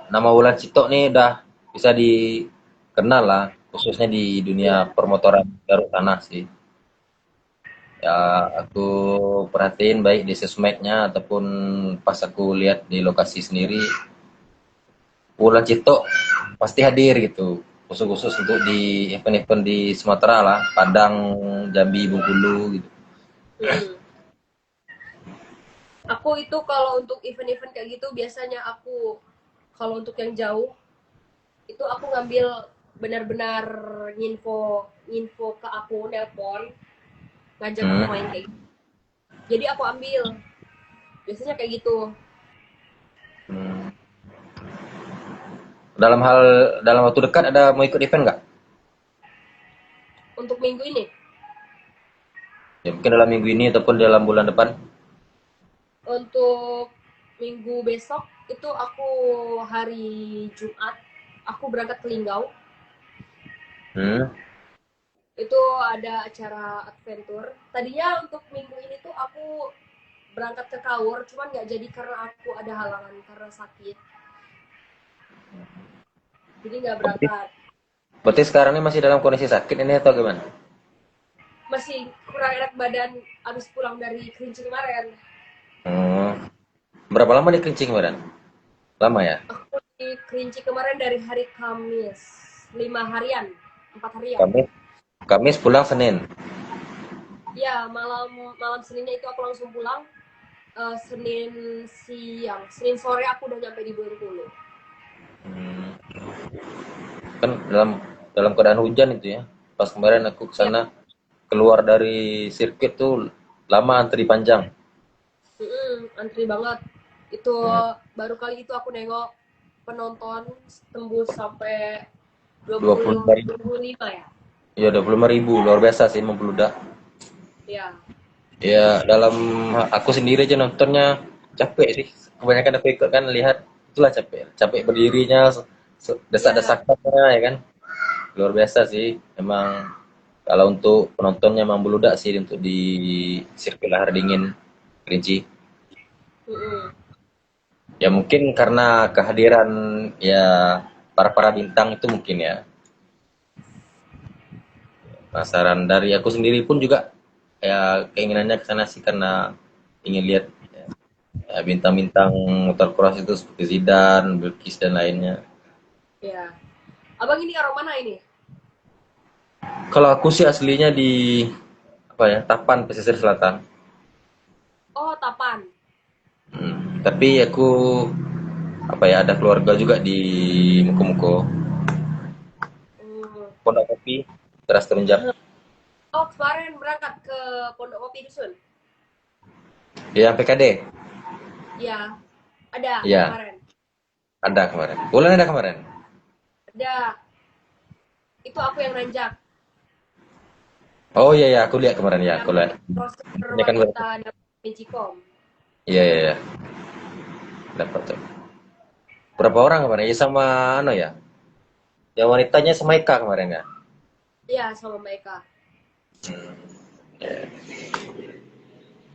Speaker 1: nama Wulan Cito nih udah bisa dikenal lah, khususnya di dunia
Speaker 2: Iya.
Speaker 1: permotoran Garut sana sih. Ya aku perhatiin baik di sosmednya ataupun pas aku lihat di lokasi sendiri, Wulan Cito pasti hadir gitu, khusus-khusus untuk di event-event di Sumatera lah, Padang, Jambi, Bengkulu gitu.
Speaker 2: Mm-mm. Aku itu kalau untuk event-event kayak gitu biasanya aku, kalau untuk yang jauh itu aku ngambil benar-benar nginfo nginfo ke aku, nelpon, ngajak aku main
Speaker 1: Hmm.
Speaker 2: kayak gitu. Jadi aku ambil biasanya kayak gitu.
Speaker 1: Hmm. Dalam waktu dekat ada mau ikut event nggak?
Speaker 2: Untuk minggu ini,
Speaker 1: Ya, mungkin dalam minggu ini ataupun dalam bulan depan.
Speaker 2: untuk minggu besok itu aku hari Jumat aku berangkat ke Linggau.
Speaker 1: Hmm.
Speaker 2: Itu ada acara adventure. Tadinya untuk minggu ini tuh aku berangkat ke Kaur, cuman nggak jadi karena aku ada halangan karena sakit. Jadi nggak
Speaker 1: Berarti,
Speaker 2: berangkat.
Speaker 1: berarti sekarang ini masih dalam kondisi sakit ini atau gimana?
Speaker 2: Masih kurang enak badan abis pulang dari Kerinci kemarin.
Speaker 1: Hmm. Berapa lama di Kerincing, Badan? Lama ya?
Speaker 2: Aku di Kerinci kemarin dari hari Kamis, 5 harian, 4 harian.
Speaker 1: Kamis, Kamis pulang Senin.
Speaker 2: Ya, malam malam Seninnya itu aku langsung pulang. Senin siang, Senin sore aku udah nyampe di Bengkulu.
Speaker 1: Hmm, kan dalam keadaan hujan itu ya. Pas kemarin aku ke
Speaker 2: Ya,
Speaker 1: sana keluar dari sirkuit tuh lama antri panjang.
Speaker 2: antri banget. Itu
Speaker 1: Hmm,
Speaker 2: baru kali itu aku nengok penonton tembus sampai dua
Speaker 1: dua puluh lima ribu.
Speaker 2: puluh lima ya.
Speaker 1: Iya 25.000 luar biasa sih membludak.
Speaker 2: Ya,
Speaker 1: Ya dalam aku sendiri aja nontonnya capek sih. Kebanyakan aku ikut kan lihat itulah capek. Capek berdirinya,
Speaker 2: ya,
Speaker 1: desak-desakannya ya kan. Luar biasa sih. Emang kalau untuk penontonnya emang beludak sih untuk di sirkuit lahar dingin Kerinci.
Speaker 2: mm-mm.
Speaker 1: Ya mungkin karena kehadiran ya para bintang itu mungkin ya. Penasaran dari aku sendiri pun juga ya keinginannya ke sana sih karena ingin lihat ya, bintang-bintang motocross itu seperti Zidane, Bilkis dan lainnya.
Speaker 2: Ya. Abang ini orang mana ini?
Speaker 1: Kalau aku sih aslinya di apa ya Tapan pesisir selatan.
Speaker 2: Oh, Tapan.
Speaker 1: Tapi aku apa ya ada keluarga juga di Muko-Muko,
Speaker 2: Hmm.
Speaker 1: Pondok Kopi, Teras Terunjak.
Speaker 2: Oh, kemarin berangkat ke Pondok Kopi Dusun.
Speaker 1: Ya PKD.
Speaker 2: Ya, ada
Speaker 1: Ya
Speaker 2: kemarin.
Speaker 1: ada kemarin. Bulan ada kemarin.
Speaker 2: Ada. Itu aku yang nanjak.
Speaker 1: Oh iya ya aku lihat kemarin ya
Speaker 2: Yang
Speaker 1: aku lihat.
Speaker 2: crosser
Speaker 1: Ini kan berapa?
Speaker 2: wanita dapat Magicom.
Speaker 1: Iya iya iya dapat tuh. Berapa orang kemarin? Ya sama ano ya. Yang wanitanya sama Eka kemarin ya.
Speaker 2: Iya, sama mereka.
Speaker 1: Hmm. Ya.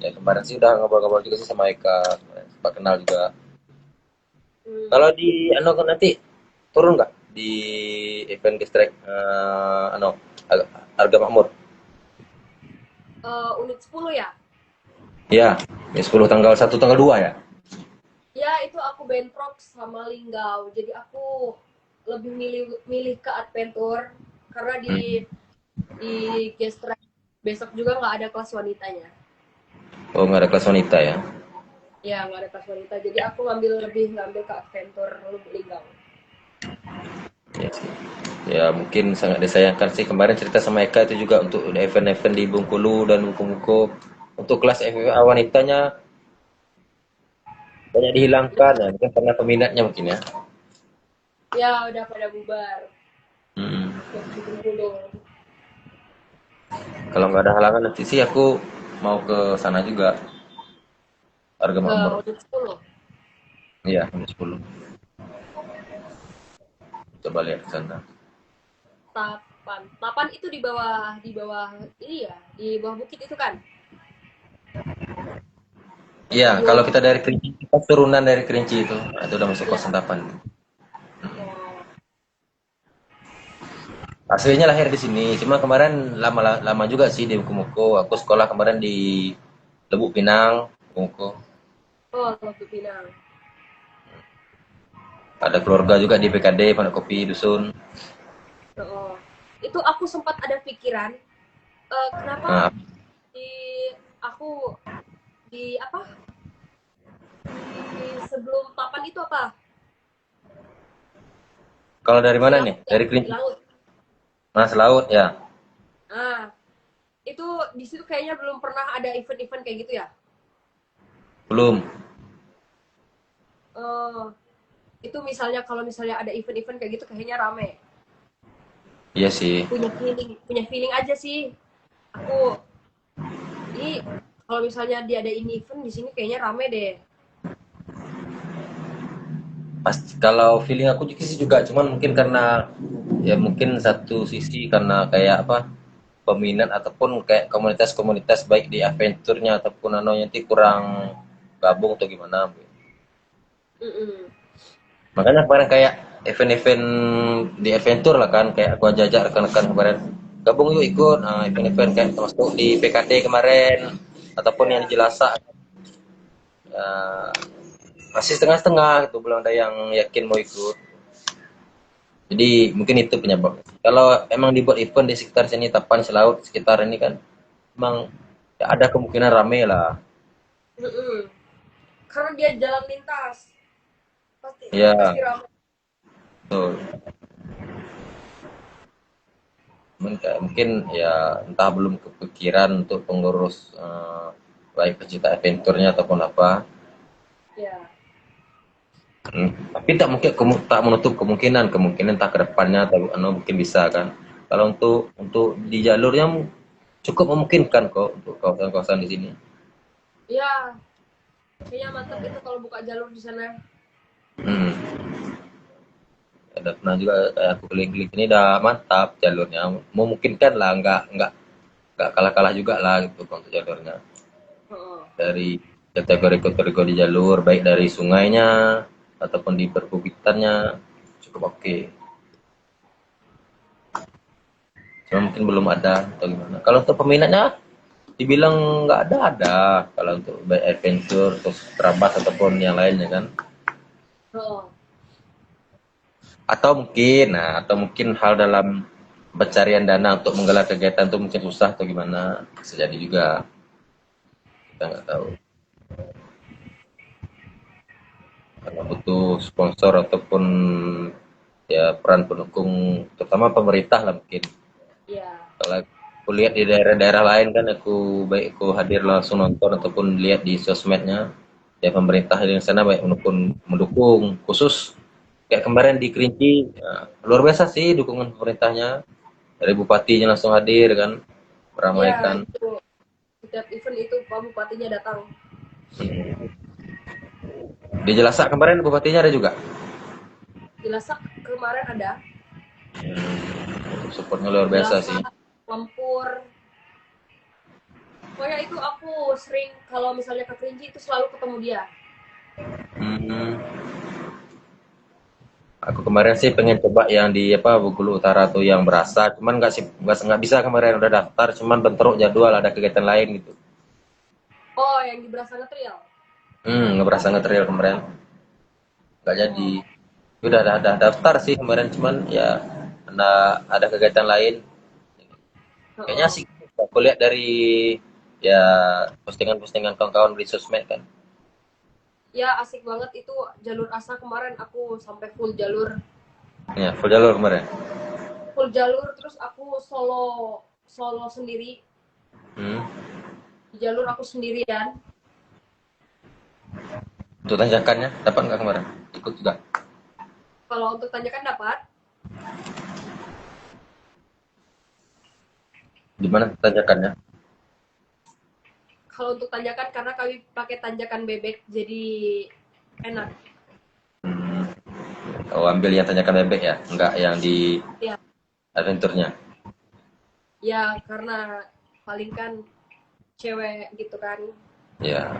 Speaker 1: Ya kemarin sih udah ngobrol-ngobrol juga sih sama Eka, sempat kenal juga.
Speaker 2: Hmm.
Speaker 1: Kalau di ano kan nanti turun nggak di event Gestrek ano harga makmur?
Speaker 2: Unit 10 ya?
Speaker 1: Ya, ya 10 tanggal 1 tanggal 2 ya.
Speaker 2: Ya, itu aku bentrok sama Linggau. Jadi aku lebih milih milih ke adventure karena
Speaker 1: Hmm.
Speaker 2: di Gestrek besok juga nggak ada kelas wanitanya.
Speaker 1: Oh nggak ada kelas wanita ya.
Speaker 2: Ya, nggak ada kelas wanita. Jadi aku ngambil ke adventure Linggau.
Speaker 1: Ya sih. Ya mungkin sangat disayangkan sih kemarin cerita sama Eka itu juga untuk event-event di Bengkulu dan Muko-Muko untuk kelas FFA wanitanya banyak dihilangkan ya mungkin karena peminatnya mungkin ya.
Speaker 2: Ya, udah pada bubar.
Speaker 1: Hmm.
Speaker 2: Yang di Bengkulu.
Speaker 1: Kalau nggak ada halangan nanti sih aku mau ke sana juga harga
Speaker 2: Ke
Speaker 1: makmur.
Speaker 2: unit 10.
Speaker 1: Iya, jam 10. Coba lihat ke sana.
Speaker 2: Tapan. Tapan itu di bawah ini ya, di bawah bukit itu kan?
Speaker 1: Iya, kalau
Speaker 2: Sebelum
Speaker 1: kita dari Kerinci, kita turunan dari Kerinci itu. Nah, itu udah masuk
Speaker 2: ya.
Speaker 1: kawasan Tapan.
Speaker 2: Oh,
Speaker 1: Aslinya lahir di sini, cuma kemarin lama lama juga sih di Muko. Aku sekolah kemarin di Lubuk Pinang, Muko.
Speaker 2: oh, Lubuk Pinang.
Speaker 1: Ada keluarga juga di PKD, Pondok Kopi Dusun.
Speaker 2: Oh. Itu aku sempat ada pikiran, kenapa
Speaker 1: Nah,
Speaker 2: di aku di apa? Di sebelum Tapan itu apa?
Speaker 1: kalau dari
Speaker 2: Di
Speaker 1: mana nih?
Speaker 2: laut ya,
Speaker 1: Dari
Speaker 2: di
Speaker 1: Kerinci,
Speaker 2: laut.
Speaker 1: Mas Laut ya.
Speaker 2: Ah, itu di situ kayaknya belum pernah ada event-event kayak gitu ya.
Speaker 1: Belum.
Speaker 2: Oh, itu misalnya kalau misalnya ada event-event kayak gitu kayaknya rame.
Speaker 1: Iya sih.
Speaker 2: Punya feeling aja sih. Aku ini kalau misalnya dia ada ini event di sini kayaknya rame deh.
Speaker 1: Pas kalau feeling aku juga sih juga, cuman mungkin karena ya mungkin satu sisi karena kayak apa peminat ataupun kayak komunitas-komunitas baik di adventure-nya ataupun ano nanti kurang gabung atau gimana.
Speaker 2: Mm-mm.
Speaker 1: Makanya kemarin kayak event-event di adventure lah kan, kayak aku ajak rekan-rekan kemarin gabung yuk ikut event-event kayak termasuk di PKT kemarin ataupun yang di
Speaker 2: Ya,
Speaker 1: Jelasa ya, masih setengah-setengah itu belum ada yang yakin mau ikut. Jadi mungkin itu penyebabnya. Kalau emang dibuat event di sekitar sini Tapan Selaut sekitar ini kan emang Ya, ada kemungkinan rame lah.
Speaker 2: Mm-mm. Karena dia jalan lintas, pasti pasti
Speaker 1: Ya,
Speaker 2: ramai.
Speaker 1: betul. Mungkin ya entah belum kepikiran untuk pengurus baik pecinta adventure-nya ataupun apa.
Speaker 2: Ya,
Speaker 1: Tapi tak menutup kemungkinan tak ke depannya mungkin bisa kan. Kalau untuk di jalurnya cukup memungkinkan kok untuk kawasan-kawasan di sini.
Speaker 2: ya, kayaknya mantap itu kalau buka jalur di sana.
Speaker 1: Hmm. Ada pernah juga kayak aku keliling-keliling ini udah mantap jalurnya. Memungkinkan lah, nggak kalah-kalah juga lah gitu untuk jalurnya.
Speaker 2: Heeh.
Speaker 1: Dari kategori-kategori di jalur, baik dari sungainya ataupun di perbukitannya cukup oke. Cuma mungkin belum ada atau gimana. Kalau untuk peminatnya dibilang nggak ada kalau untuk baik adventure terus terabat ataupun yang lainnya kan.
Speaker 2: Heeh.
Speaker 1: Atau mungkin hal dalam pencarian dana untuk menggelar kegiatan itu mungkin susah atau gimana, bisa jadi juga, kita nggak tahu. Karena butuh sponsor ataupun ya peran pendukung, terutama pemerintah lah mungkin.
Speaker 2: Ya,
Speaker 1: Kalau aku lihat di daerah-daerah lain kan, aku hadir langsung nonton ataupun lihat di sosmednya, ya pemerintah di sana baik mendukung khusus kayak kemarin di Kerinci, ya, luar biasa sih dukungan pemerintahnya, dari bupatinya langsung hadir kan,
Speaker 2: ya
Speaker 1: meramaikan.
Speaker 2: itu setiap event itu Pak Bupatinya datang.
Speaker 1: Di Jelasak kemarin bupatinya ada juga.
Speaker 2: Di Lasak kemarin ada,
Speaker 1: Supportnya luar
Speaker 2: di
Speaker 1: biasa sih.
Speaker 2: Lasak, Lempur. Pokoknya itu aku sering kalau misalnya ke Kerinci itu selalu ketemu dia.
Speaker 1: Hmm, aku kemarin sih pengen coba yang di apa Bengkulu Utara tuh yang berasa, cuman nggak bisa kemarin udah daftar, cuman bentrok jadwal ada kegiatan lain gitu.
Speaker 2: Oh, yang di Brasana Trial.
Speaker 1: Nggak berasa nge-trail kemarin, nggak jadi.
Speaker 2: Oh,
Speaker 1: Udah ada daftar sih kemarin, cuman ya ada kegiatan lain. Kayaknya
Speaker 2: heeh.
Speaker 1: sih aku lihat dari ya postingan-postingan kawan-kawan di sosmed kan.
Speaker 2: Ya asik banget itu jalur asa kemarin aku sampai full jalur.
Speaker 1: Ya, full jalur kemarin.
Speaker 2: Full jalur terus aku solo solo sendiri
Speaker 1: Hmm.
Speaker 2: di jalur aku sendirian.
Speaker 1: Untuk tanjakannya dapat nggak kemarin? Ikut juga.
Speaker 2: Kalau untuk tanjakan dapat.
Speaker 1: Di mana tanjakannya?
Speaker 2: Kalau untuk tanjakan karena kami pakai tanjakan bebek jadi enak.
Speaker 1: Hmm. Oh, ambil yang tanjakan bebek ya, enggak yang di
Speaker 2: Ya,
Speaker 1: adventure-nya.
Speaker 2: ya karena paling kan cewek gitu kan.
Speaker 1: Ya,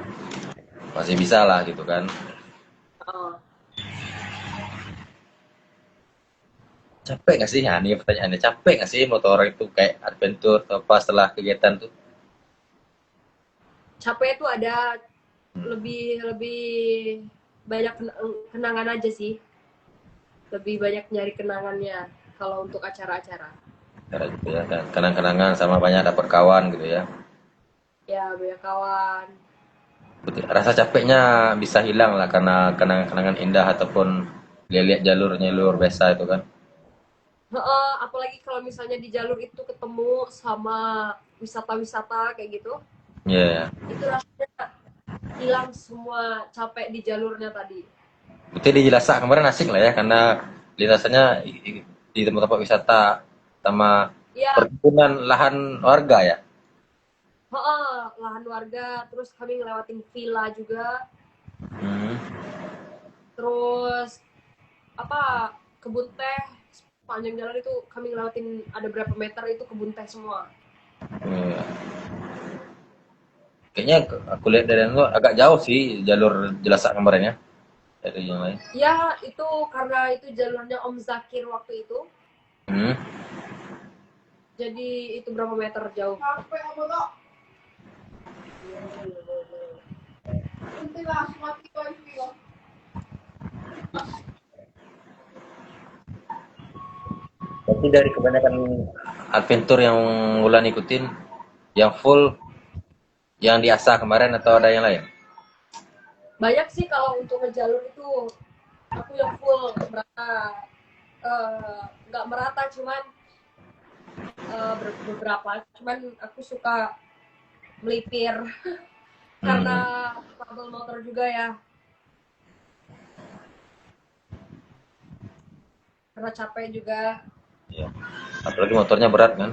Speaker 1: masih bisa lah gitu kan.
Speaker 2: Oh.
Speaker 1: Capek nggak sih? Nah, ini pertanyaannya, capek nggak sih motor itu kayak adventure atau apa setelah kegiatan tuh?
Speaker 2: Capek itu ada lebih lebih banyak kenangan aja sih. Lebih banyak nyari kenangannya kalau untuk acara-acara.
Speaker 1: Cara gitu ya, dan kenang-kenangan sama banyak dapat kawan gitu ya.
Speaker 2: Ya banyak kawan.
Speaker 1: Rasa capeknya bisa hilang lah karena kenangan-kenangan indah ataupun lihat jalurnya luar biasa itu kan.
Speaker 2: Heeh, apalagi kalau misalnya di jalur itu ketemu sama wisata-wisata kayak gitu,
Speaker 1: Iya, yeah.
Speaker 2: itu rasanya hilang semua capek di jalurnya tadi.
Speaker 1: Itu di Jelasa kemarin asik lah ya karena lintasannya di tempat-tempat wisata sama
Speaker 2: Ya,
Speaker 1: perkebunan lahan warga ya.
Speaker 2: heeh, lahan warga, terus kami ngelewatin villa juga,
Speaker 1: Hmm.
Speaker 2: terus apa kebun teh sepanjang jalan itu kami ngelewatin ada berapa meter itu kebun teh semua.
Speaker 1: Iya. Kayaknya aku lihat dari itu agak jauh sih jalur Jelasa kemarin ya dari yang lain.
Speaker 2: Ya itu karena itu jalurnya Om Zakir waktu itu,
Speaker 1: Hmm.
Speaker 2: jadi itu berapa meter jauh.
Speaker 1: Tapi dari kebanyakan adventure yang Wulan ikutin, yang full Yang diasah kemarin atau ada yang lain?
Speaker 2: Banyak sih kalau untuk ngejalur itu aku yang full merata, nggak merata cuman beberapa, cuman aku suka melipir karena
Speaker 1: Hmm.
Speaker 2: trouble motor juga ya, karena capek juga.
Speaker 1: Ya. Apalagi motornya berat kan?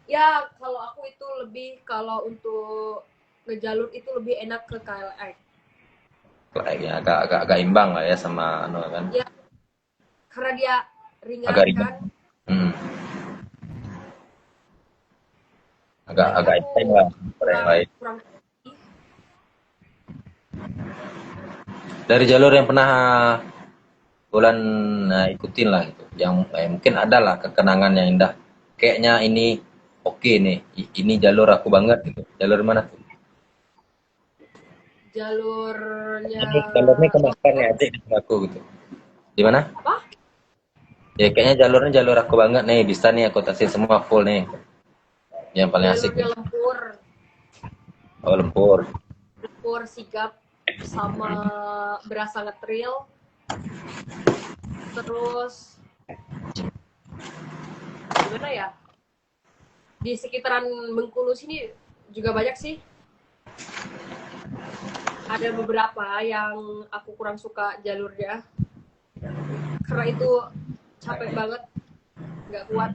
Speaker 2: Ya kalau aku itu lebih, kalau untuk ngejalur itu lebih enak ke KLX.
Speaker 1: Kayaknya agak imbang lah ya sama anu kan.
Speaker 2: Ya karena dia
Speaker 1: Agak
Speaker 2: ringan
Speaker 1: ringan.
Speaker 2: kan,
Speaker 1: Hmm.
Speaker 2: apalagi
Speaker 1: Agak
Speaker 2: aku
Speaker 1: enteng lah daripada yang
Speaker 2: kurang
Speaker 1: lain.
Speaker 2: kurang
Speaker 1: Dari jalur yang pernah bulan ikutin lah gitu. Yang mungkin ada lah kekenangan yang indah. Kayaknya ini oke nih. Ini jalur aku banget gitu. Jalur mana tuh?
Speaker 2: jalurnya
Speaker 1: Jalurnya kenapa nih
Speaker 2: Lombok.
Speaker 1: adik di aku gitu. Di mana?
Speaker 2: Apa?
Speaker 1: Ya kayaknya jalurnya jalur aku banget nih. Bisa nih aku tasin semua full nih. Yang paling asik
Speaker 2: Jalurnya
Speaker 1: nih.
Speaker 2: Lempur,
Speaker 1: Oh, Lempur.
Speaker 2: Lempur Sigap sama Berasa Ngetril. Terus gimana ya? Di sekitaran Bengkulu sini juga banyak sih. Ada beberapa yang aku kurang suka jalurnya karena itu capek banget, nggak kuat.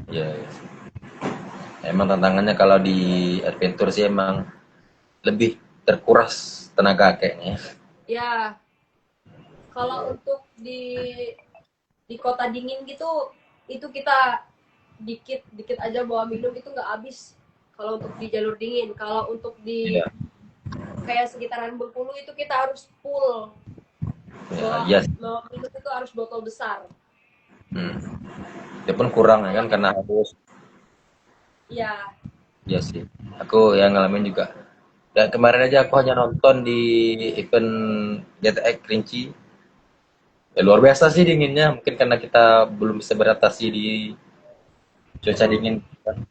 Speaker 1: Ya, ya. Emang tantangannya kalau di adventure sih emang lebih terkuras tenaga kayaknya.
Speaker 2: Ya kalau untuk di kota dingin gitu, itu kita dikit dikit aja bawa minum itu nggak habis kalau untuk di jalur dingin. Kalau untuk di
Speaker 1: Iya.
Speaker 2: kayak sekitaran Bengkulu itu kita harus full
Speaker 1: Ya,
Speaker 2: bawa,
Speaker 1: iya.
Speaker 2: bawa minum itu harus botol besar.
Speaker 1: Hmm. Dia pun kurang ya
Speaker 2: Kalau
Speaker 1: kan karena harus.
Speaker 2: ya
Speaker 1: Iya sih. Aku yang ngalamin juga. Dan kemarin aja aku hanya nonton di event GTX Kerinci. Ya, luar biasa sih dinginnya. Mungkin karena kita belum bisa beradaptasi di cuaca dingin. Kan.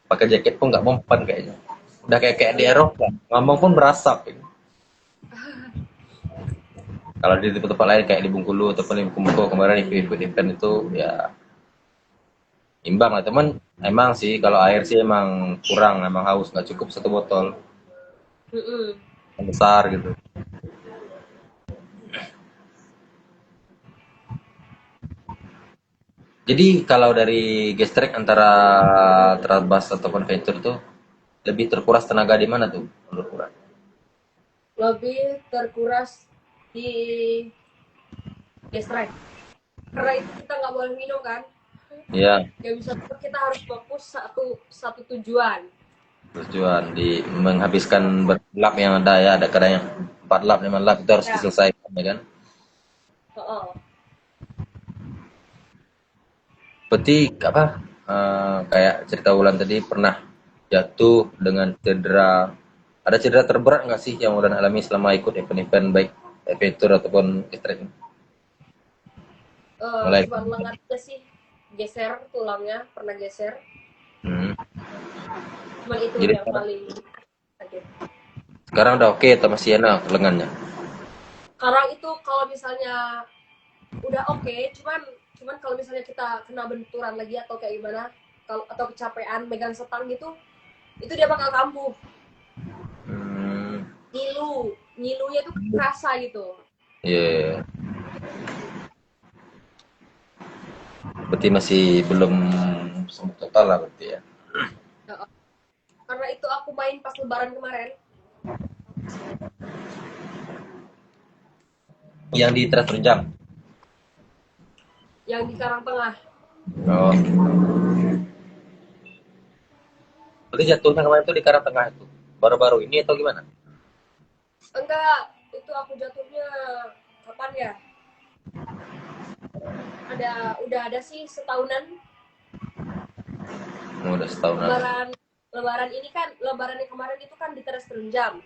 Speaker 1: Pakai jaket pun nggak mempan kayaknya. Udah kayak di
Speaker 2: ya
Speaker 1: Eropa. Ngomong pun berasap. Ya. Kalau di tempat-tempat lain kayak di Bengkulu ataupun di Bengkulu kemarin ikut event itu ya imbang lah teman. Emang sih kalau air sih emang kurang, emang haus nggak cukup satu botol
Speaker 2: mm-mm.
Speaker 1: yang besar gitu. Jadi kalau dari gestrek antara Trabas ataupun Venture tuh lebih terkuras tenaga di mana tuh menurut kurang?
Speaker 2: Lebih terkuras di gestrek karena itu kita nggak boleh minum kan,
Speaker 1: Iya,
Speaker 2: nggak bisa, kita harus fokus satu satu tujuan.
Speaker 1: tujuan di menghabiskan berlap yang ada ya, ada kadang yang 4 lap, 5 lap itu harus
Speaker 2: Ya
Speaker 1: diselesaikan ya kan.
Speaker 2: oh,
Speaker 1: Berarti apa kayak cerita Wulan tadi pernah jatuh dengan cedera. Ada cedera terberat nggak sih yang Wulan alami selama ikut event-event baik adventure ataupun gestrek? Mulai.
Speaker 2: cuma lengan aja sih, geser tulangnya, pernah geser,
Speaker 1: Hmm.
Speaker 2: cuman itu
Speaker 1: Jadi
Speaker 2: yang paling sakit.
Speaker 1: sekarang udah oke atau masih enak lengannya?
Speaker 2: Sekarang itu kalau misalnya udah oke, cuman cuman kalau misalnya kita kena benturan lagi atau kayak gimana, kalau atau kecapean megang setang gitu, itu dia bakal kambuh,
Speaker 1: Hmm.
Speaker 2: nyilunya tuh kerasa gitu.
Speaker 1: Iya. Yeah. Berarti masih belum sembuh total lah berarti ya.
Speaker 2: Karena itu aku main pas lebaran kemarin.
Speaker 1: Yang di teras renjang.
Speaker 2: Yang di Karangtengah.
Speaker 1: Oh. Berarti jatuhnya kemarin itu di Karangtengah itu. Baru-baru ini atau gimana?
Speaker 2: Enggak, itu aku jatuhnya kapan ya? Udah ada sih setahunan.
Speaker 1: Oh, udah setahunan.
Speaker 2: Lebaran lebaran ini kan, lebaran yang kemarin itu kan di Teras Renjam.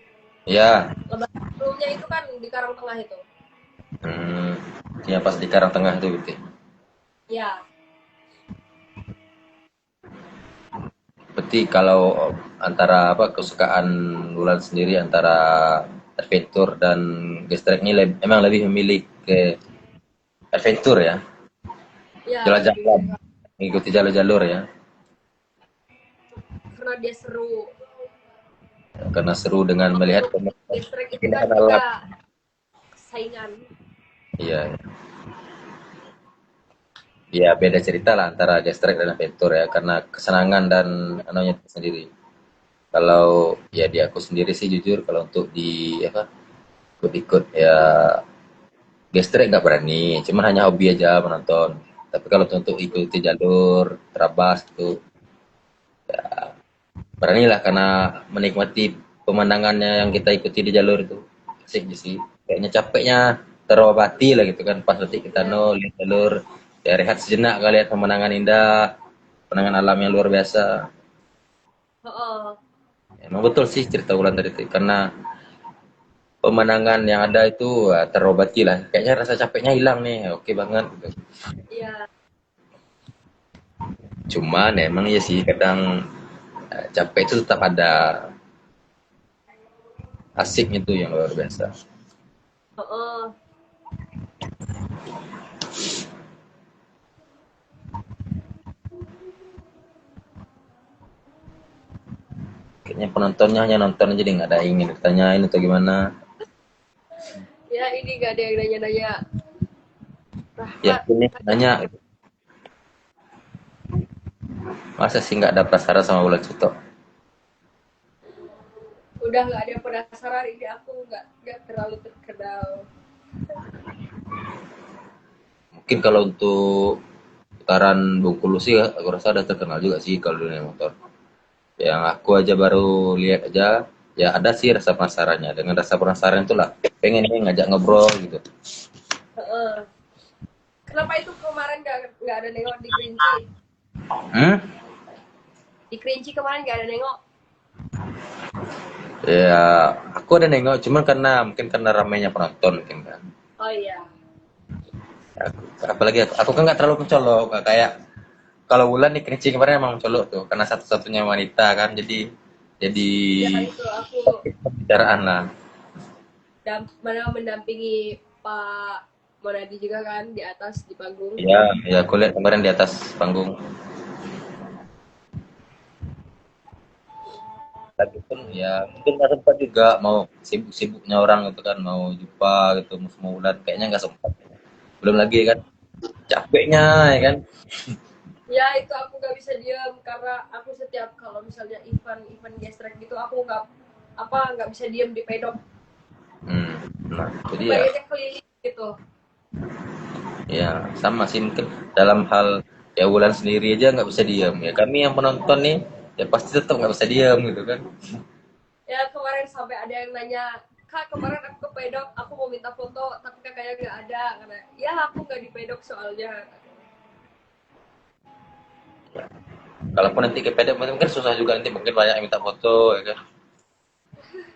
Speaker 1: Ya.
Speaker 2: Lebaran sebelumnya itu kan di Karangtengah itu.
Speaker 1: Hmm. Yang pas di Karangtengah itu berarti.
Speaker 2: Ya,
Speaker 1: Berarti kalau antara apa kesukaan Wulan sendiri antara adventure dan gestrek ini emang lebih memilih ke adventure ya,
Speaker 2: Ya
Speaker 1: jalan-jalan,
Speaker 2: lebih
Speaker 1: mengikuti jalur-jalur ya,
Speaker 2: karena dia seru.
Speaker 1: karena seru dengan
Speaker 2: Kalau
Speaker 1: melihat
Speaker 2: untuk gestrek itu kan
Speaker 1: keindahan
Speaker 2: kita
Speaker 1: alam.
Speaker 2: saingan.
Speaker 1: Iya, ya beda cerita lah antara gestrek dan adventure ya, karena kesenangan dan anunya sendiri. Kalau ya di aku sendiri sih jujur kalau untuk di apa ikut-ikut ya gestrek nggak berani, cuman hanya hobi aja menonton. Tapi kalau untuk ikuti jalur terabas itu beranilah karena menikmati pemandangannya yang kita ikuti di jalur itu asik sih. Kayaknya capeknya terobati lah gitu kan pas nanti kita
Speaker 2: Ya,
Speaker 1: no lihat jalur ya rehat sejenak kali lihat pemandangan indah, pemandangan alam yang luar biasa.
Speaker 2: heeh.
Speaker 1: Emang betul sih cerita Wulan tadi itu karena pemandangan yang ada itu terobati lah. Kayaknya rasa capeknya hilang nih, oke banget gitu.
Speaker 2: Iya,
Speaker 1: Cuman emang ya sih kadang capek itu tetap ada asiknya tuh yang luar biasa.
Speaker 2: heeh.
Speaker 1: Kayaknya penontonnya hanya nonton aja deh, nggak ada yang ingin ditanyain atau gimana.
Speaker 2: Ya ini gak ada yang nanya-nanya.
Speaker 1: Ya
Speaker 2: Rahmat,
Speaker 1: ini nanya, masa sih nggak ada penasaran sama Wulan Cito?
Speaker 2: udah nggak ada yang penasaran ini aku nggak terlalu terkenal.
Speaker 1: Mungkin kalau untuk putaran Bengkulu sih, aku rasa udah terkenal juga sih kalau dunia motor. Yang aku aja baru lihat aja, ya ada sih rasa penasarannya. Dengan rasa penasaran itulah, pengen nih ngajak ngobrol gitu.
Speaker 2: Heeh. Kenapa itu kemarin nggak ada nengok di Kerinci?
Speaker 1: Hmm?
Speaker 2: Di Kerinci kemarin nggak ada nengok.
Speaker 1: Ya, aku ada nengok, cuman karena mungkin karena ramainya penonton mungkin kan.
Speaker 2: Oh iya.
Speaker 1: Ya, apalagi aku kan nggak terlalu mencolok, nggak kayak kalau Wulan nih Kerinci kemarin emang mencolok tuh, karena satu-satunya wanita kan, jadi
Speaker 2: Ya itu aku
Speaker 1: pembicaraan lah.
Speaker 2: mana mendampingi Pak Monadi juga kan di atas di panggung.
Speaker 1: Ya, ya aku lihat kemarin di atas panggung. Tapi pun ya mungkin nggak sempat juga mau sibuk-sibuknya orang gitu kan, mau jumpa gitu, mau Wulan kayaknya nggak sempat. Belum lagi kan capeknya ya kan.
Speaker 2: Ya itu aku nggak bisa diam karena aku setiap kalau misalnya event gestrek gitu aku nggak bisa diam di pedok.
Speaker 1: Hmm, nah itu
Speaker 2: Aku
Speaker 1: dia.
Speaker 2: pengennya keliling gitu.
Speaker 1: Ya sama sih mungkin dalam hal ya Wulan sendiri aja nggak bisa diam ya. Kami yang penonton nih ya pasti tetap nggak bisa diam gitu kan.
Speaker 2: Ya kemarin sampai ada yang nanya, kak kemarin aku ke pedok aku mau minta foto tapi kakaknya nggak ada karena ya aku nggak di pedok soalnya.
Speaker 1: Kalaupun nanti ke pedok mungkin susah juga nanti mungkin banyak yang minta foto ya kan.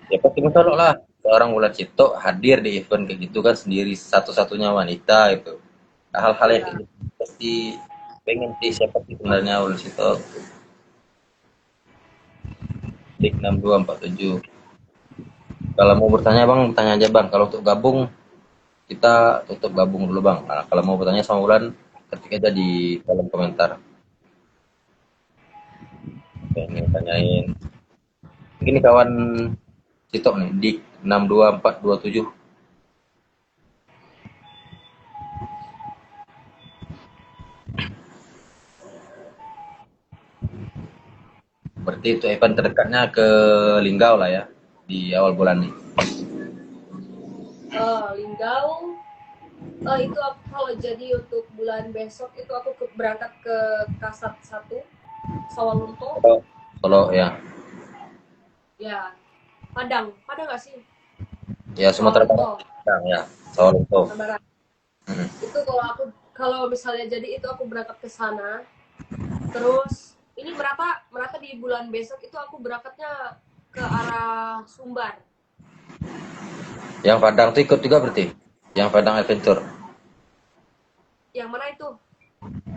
Speaker 1: Ya pasti mencolok lah. Seorang Wulan Cito hadir di event kayak gitu kan sendiri satu-satunya wanita itu. Hal-hal yang kayak
Speaker 2: Ya
Speaker 1: gitu pasti pengen sih siapa sih sebenarnya Wulan Cito. Dik 6247. Kalau mau bertanya bang, bertanya aja bang. Kalau untuk gabung kita tutup gabung dulu bang. Nah, kalau mau bertanya sama Wulan ketik aja di kolom komentar. Pengen tanyain. Ini kawan Cito nih, Dik 62427. Berarti itu event terdekatnya ke Linggau lah ya di awal bulan nih.
Speaker 2: Linggau. Itu aku, kalau jadi untuk bulan besok itu aku berangkat ke Kasat 1 Sawalunto.
Speaker 1: Oh, Solo ya.
Speaker 2: Ya Padang Padang nggak sih
Speaker 1: Ya Sumatera Barat.
Speaker 2: Sawalunto
Speaker 1: Ya, Solo.
Speaker 2: Barat.
Speaker 1: Hmm.
Speaker 2: Itu kalau misalnya jadi itu aku berangkat ke sana. Terus ini merata di bulan besok itu aku berangkatnya ke arah Sumbar.
Speaker 1: Yang Padang tuh ikut juga berarti. Yang Padang Adventure.
Speaker 2: Yang mana itu?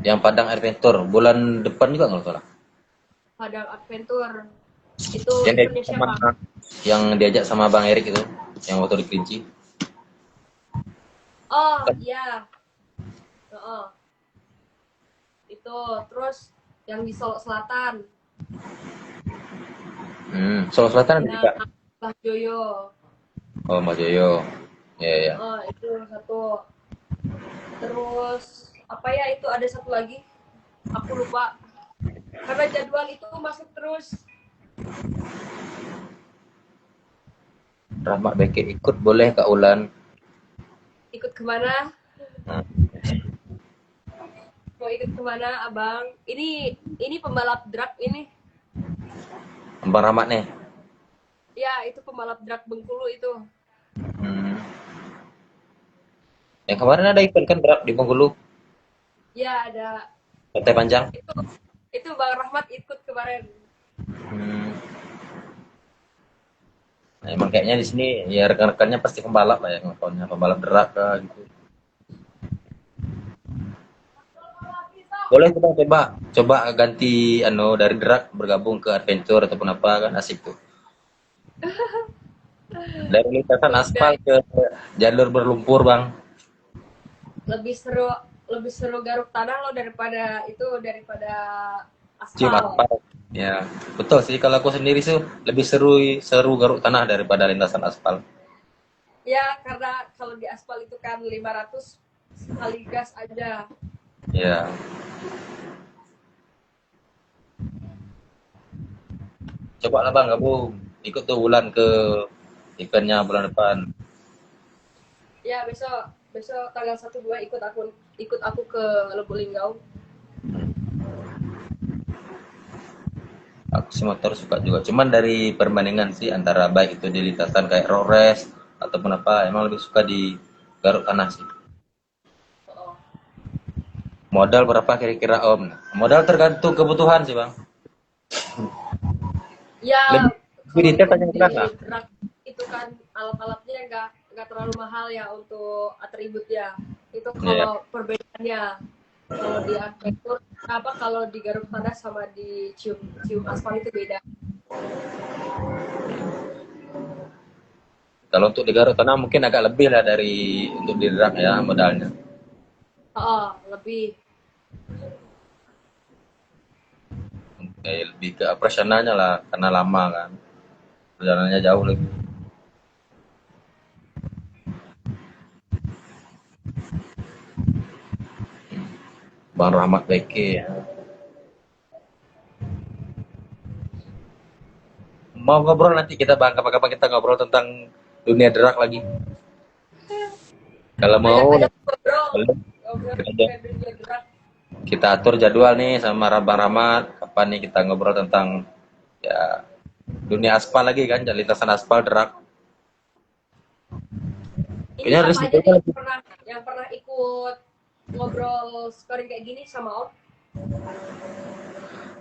Speaker 1: Yang Padang Adventure bulan depan juga nggak salah.
Speaker 2: Padang Adventure. Itu
Speaker 1: Yang diajak
Speaker 2: Indonesia,
Speaker 1: sama
Speaker 2: Bang.
Speaker 1: yang diajak sama Bang Erik itu, yang waktu di Kerinci.
Speaker 2: Oh, iya. Heeh. Itu terus yang di Solo Selatan.
Speaker 1: Solo Selatan ada
Speaker 2: Ya,
Speaker 1: juga.
Speaker 2: Mbah Joyo.
Speaker 1: Oh, Mas Joyo. Ya, ya.
Speaker 2: Itu satu. Terus apa ya, itu ada satu lagi. Aku lupa. Karena jadwal itu masuk terus.
Speaker 1: Rahmat Beke ikut boleh Kak Ulan.
Speaker 2: Ikut kemana?
Speaker 1: Nah,
Speaker 2: Mau ikut kemana, Abang? Ini pembalap drag ini.
Speaker 1: Bang Rahmat nih.
Speaker 2: Ya, itu pembalap drag Bengkulu itu.
Speaker 1: Hmm. Yang kemarin ada event kan drag di Bengkulu,
Speaker 2: Ya, ada.
Speaker 1: Pantai Panjang.
Speaker 2: Itu itu Bang Rahmat ikut kemarin.
Speaker 1: Hmm. Nah, emang kayaknya di sini ya rekan-rekannya pasti pembalap lah ya, ngapainnya pembalap drag kah, gitu. Boleh tuh Bang, coba ganti dari drag bergabung ke adventure ataupun apa kan asik tuh. Dari lintasan aspal
Speaker 2: Udah
Speaker 1: ke jalur berlumpur Bang.
Speaker 2: lebih seru lebih seru garuk tanah lo daripada
Speaker 1: Cium
Speaker 2: aspal.
Speaker 1: aspal. Ya, betul sih kalau aku sendiri sih lebih seru seru garuk tanah daripada lintasan aspal.
Speaker 2: Ya, karena kalau di aspal itu kan 500 sekali gas aja.
Speaker 1: Ya, coba lah Bang gabung. Ikut tuh bulan ke eventnya bulan depan.
Speaker 2: Ya, besok besok tanggal 1 2 ikut aku ke Lubuk Linggau.
Speaker 1: Aku sih motor suka juga. Cuman dari perbandingan sih antara baik itu di lintasan kayak road race ataupun apa, emang lebih suka di garuk tanah sih.
Speaker 2: Oh.
Speaker 1: Modal berapa kira-kira Om? Modal tergantung kebutuhan sih Bang. Lebih,
Speaker 2: Ya,
Speaker 1: lebih
Speaker 2: kalau
Speaker 1: detail
Speaker 2: untuk
Speaker 1: tanya ke sana.
Speaker 2: di drag itu kan alat-alatnya nggak terlalu mahal ya untuk atribut ya. Itu
Speaker 1: Iya.
Speaker 2: kalau perbedaannya. Kalau di arsitektur kalau di garuk tanah sama di cium cium aspal itu beda.
Speaker 1: Kalau untuk di garuk tanah mungkin agak lebih lah dari untuk di drag ya modalnya.
Speaker 2: Lebih.
Speaker 1: Kayak lebih ke operasionalnya lah karena lama kan. Perjalanannya jauh lagi. Bang Rahmat Beke ya. Mau ngobrol nanti kita bang, kapan-kapan kita ngobrol tentang dunia drag lagi. Kalau mau,
Speaker 2: Ajak-ajak ngobrol,
Speaker 1: boleh.
Speaker 2: ngobrol
Speaker 1: Kita,
Speaker 2: tentang dunia gerak.
Speaker 1: kita atur jadwal nih sama Bang Rahmat. Kapan nih kita ngobrol tentang ya dunia aspal lagi kan, lintasan aspal drag.
Speaker 2: Ini
Speaker 1: Kayaknya
Speaker 2: siapa aja
Speaker 1: risikonya
Speaker 2: nih
Speaker 1: lebih.
Speaker 2: yang pernah ikut ngobrol scoring kayak gini sama Om?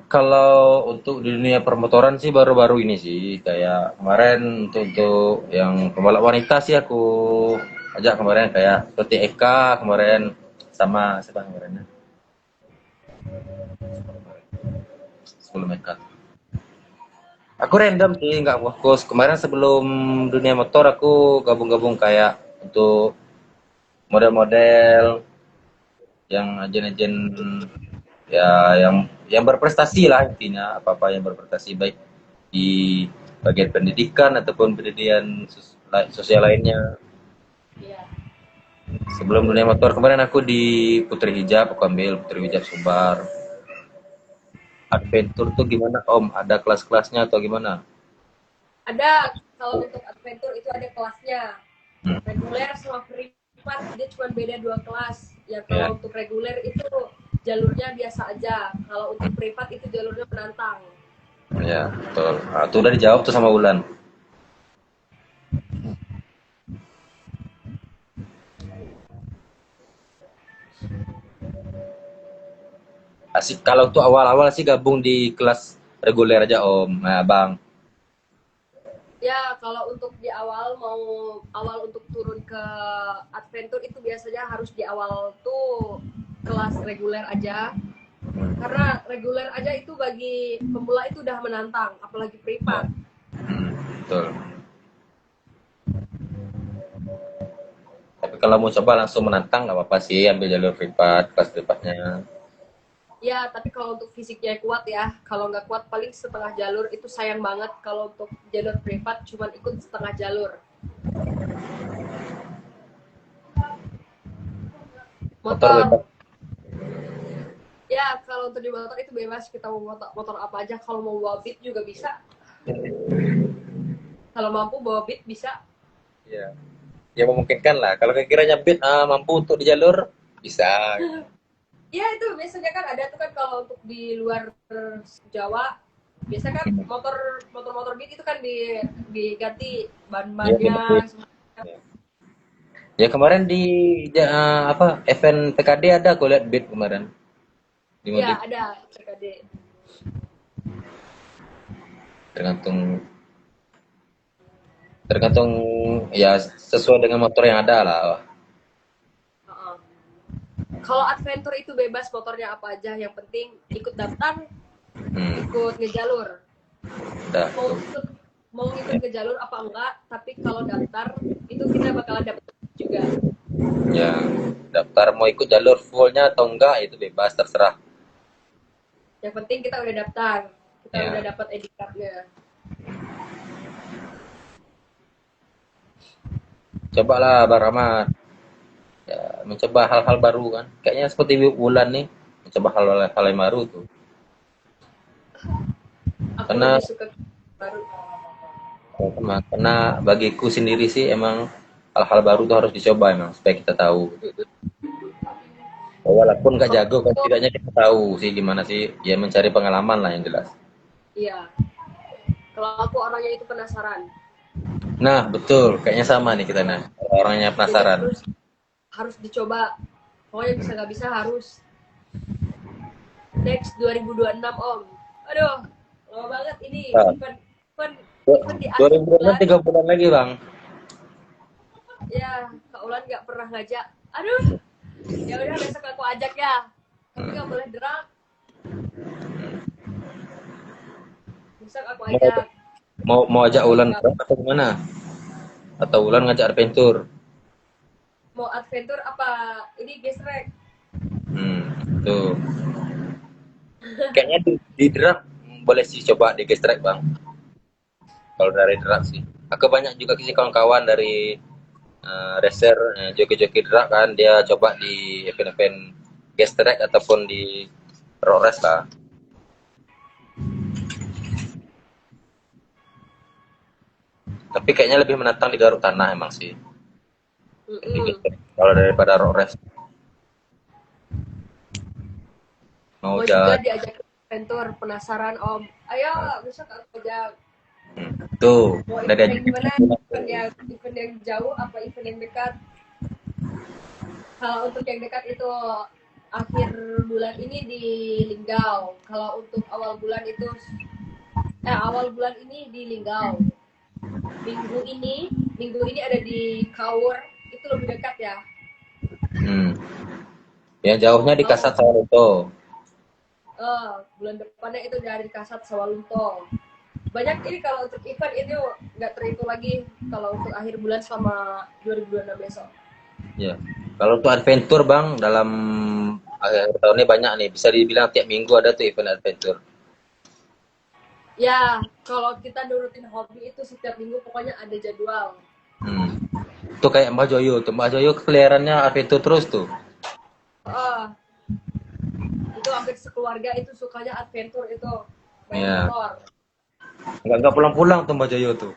Speaker 1: Kalau untuk di dunia permotoran sih baru-baru ini sih, kayak kemarin untuk yang pembalap wanita sih aku ajak kemarin kayak seperti Eka kemarin sama siapa kemarinnya sebelum Eka. Aku random sih, nggak fokus. Kemarin sebelum dunia motor aku gabung-gabung kayak untuk model-model yang agen-agen ya yang berprestasi lah intinya apa-apa yang berprestasi baik di bagian pendidikan ataupun pendidikan sosial lainnya.
Speaker 2: Iya.
Speaker 1: Sebelum dunia motor kemarin aku di Putri Hijab, aku ambil Putri Hijab Sumbar. Adventure tuh gimana Om? Ada kelas-kelasnya atau gimana?
Speaker 2: Ada, kalau untuk adventure itu ada kelasnya.
Speaker 1: Hmm.
Speaker 2: Reguler sama privat dia cuma beda 2 kelas. Ya kalau
Speaker 1: Ya,
Speaker 2: untuk reguler itu jalurnya biasa aja. Kalau untuk privat itu jalurnya menantang.
Speaker 1: ya, betul. Nah, itu udah dijawab tuh sama Ulan. Asik kalau tuh awal-awal sih gabung di kelas reguler aja Om. Nah, Bang.
Speaker 2: Ya, kalau untuk di awal untuk turun ke adventure itu biasanya harus di awal tuh kelas reguler aja. Karena reguler aja itu bagi pemula itu udah menantang, apalagi
Speaker 1: Ya.
Speaker 2: privat.
Speaker 1: Betul. Tapi kalau mau coba langsung menantang nggak apa-apa sih, ambil jalur privat, kelas privatnya.
Speaker 2: Ya, tapi kalau untuk fisiknya kuat ya, kalau nggak kuat paling setengah jalur itu sayang banget kalau untuk jalur privat cuman ikut setengah jalur.
Speaker 1: Motor bebas.
Speaker 2: Motor, ya kalau untuk di motor itu bebas kita mau motor apa aja. Kalau mau bawa beat juga bisa. Kalau mampu bawa beat bisa.
Speaker 1: Ya. Ya memungkinkan lah. Kalau kira-kira nyabit mampu untuk di jalur, bisa.
Speaker 2: Ya itu biasanya kan ada tuh kan kalau untuk di luar Jawa biasa kan motor beat itu kan diganti
Speaker 1: Ya,
Speaker 2: ban-bannya.
Speaker 1: ya kemarin di apa event PKD ada aku lihat beat kemarin di
Speaker 2: Ya
Speaker 1: modif,
Speaker 2: ada CKD.
Speaker 1: tergantung tergantung ya sesuai dengan motor yang ada lah.
Speaker 2: Uh-uh. Kalau adventure itu bebas motornya apa aja, yang penting ikut daftar, ikut ngejalur.
Speaker 1: Udah
Speaker 2: Mau
Speaker 1: tuh.
Speaker 2: ikut mau ikut ngejalur apa enggak, tapi kalau daftar itu kita bakalan dapat juga.
Speaker 1: Ya, daftar mau ikut jalur fullnya atau enggak itu bebas terserah.
Speaker 2: Yang penting kita udah daftar, kita udah
Speaker 1: Ya,
Speaker 2: dapat ID card-nya.
Speaker 1: cobalah Bang Rahmat. Ya, mencoba hal-hal baru kan. Kayaknya seperti Wulan nih, mencoba hal-hal yang baru tuh.
Speaker 2: Aku
Speaker 1: Karena
Speaker 2: lebih suka baru.
Speaker 1: karena bagiku sendiri sih emang hal-hal baru tuh harus dicoba emang supaya kita tahu. Walaupun nggak
Speaker 2: Kalau
Speaker 1: jago kan
Speaker 2: aku,
Speaker 1: setidaknya kita tahu sih gimana sih ya mencari pengalaman lah yang jelas.
Speaker 2: iya. Kalau aku orangnya itu penasaran.
Speaker 1: Nah, betul. Kayaknya sama nih kita nah. Orangnya
Speaker 2: Jadi
Speaker 1: penasaran.
Speaker 2: harus harus dicoba. Pokoknya bisa nggak bisa harus. Next 2026 Om. Aduh, lama banget ini
Speaker 1: Nah,
Speaker 2: event event di akhir
Speaker 1: 2026
Speaker 2: bulan.
Speaker 1: 3 bulan lagi, Bang.
Speaker 2: Ya, Kak Ulan nggak pernah ngajak. Aduh, ya udah besok aku ajak ya. Tapi nggak boleh drag. Besok aku
Speaker 1: Mau
Speaker 2: ajak.
Speaker 1: mau ajak Ulan
Speaker 2: Nggak
Speaker 1: atau gimana? Atau Ulan ngajak adventure?
Speaker 2: mau adventure apa? Ini gesrek.
Speaker 1: Tuh. Kayaknya di drag boleh sih coba di gestrek, Bang. Kalau dari drag sih. Aku banyak juga sih kawan-kawan dari racer, joki-joki drag kan dia coba di event-event gestrek ataupun di road race lah. Tapi kayaknya lebih menantang di Garut Tanah emang sih.
Speaker 2: Mm-mm.
Speaker 1: Kalau daripada road race. Mau
Speaker 2: Mau juga
Speaker 1: jalan.
Speaker 2: diajak adventure, penasaran Om. Ayo, besok aku ajak.
Speaker 1: Tuh,
Speaker 2: Mau
Speaker 1: udah
Speaker 2: event yang
Speaker 1: diajak.
Speaker 2: gimana? Event yang jauh apa event yang dekat? Kalau untuk yang dekat itu akhir bulan ini di Linggau. Kalau untuk awal bulan ini di Linggau. Minggu ini ada di Kaur. Itu lebih dekat ya.
Speaker 1: Hmm. Yang jauhnya di
Speaker 2: Kalau
Speaker 1: Kasat Sawalunto.
Speaker 2: bulan depannya itu dari Kasat Sawalunto. Banyak ini kalau untuk event itu nggak terhitung lagi kalau untuk akhir bulan sama 2026 besok.
Speaker 1: Ya. Kalau untuk adventure Bang, dalam akhir tahun ini banyak nih. Bisa dibilang tiap minggu ada tuh event adventure.
Speaker 2: Ya, kalau kita nurutin hobi itu setiap minggu pokoknya ada jadwal.
Speaker 1: Hmm. Itu kayak Mbak Joyo tuh. Mbak Joyo keliarannya adventure terus tuh.
Speaker 2: Uh, itu hampir sekeluarga itu sukanya adventure itu main
Speaker 1: Ya.
Speaker 2: motor.
Speaker 1: Nggak pulang-pulang tuh Mbak Joyo tuh.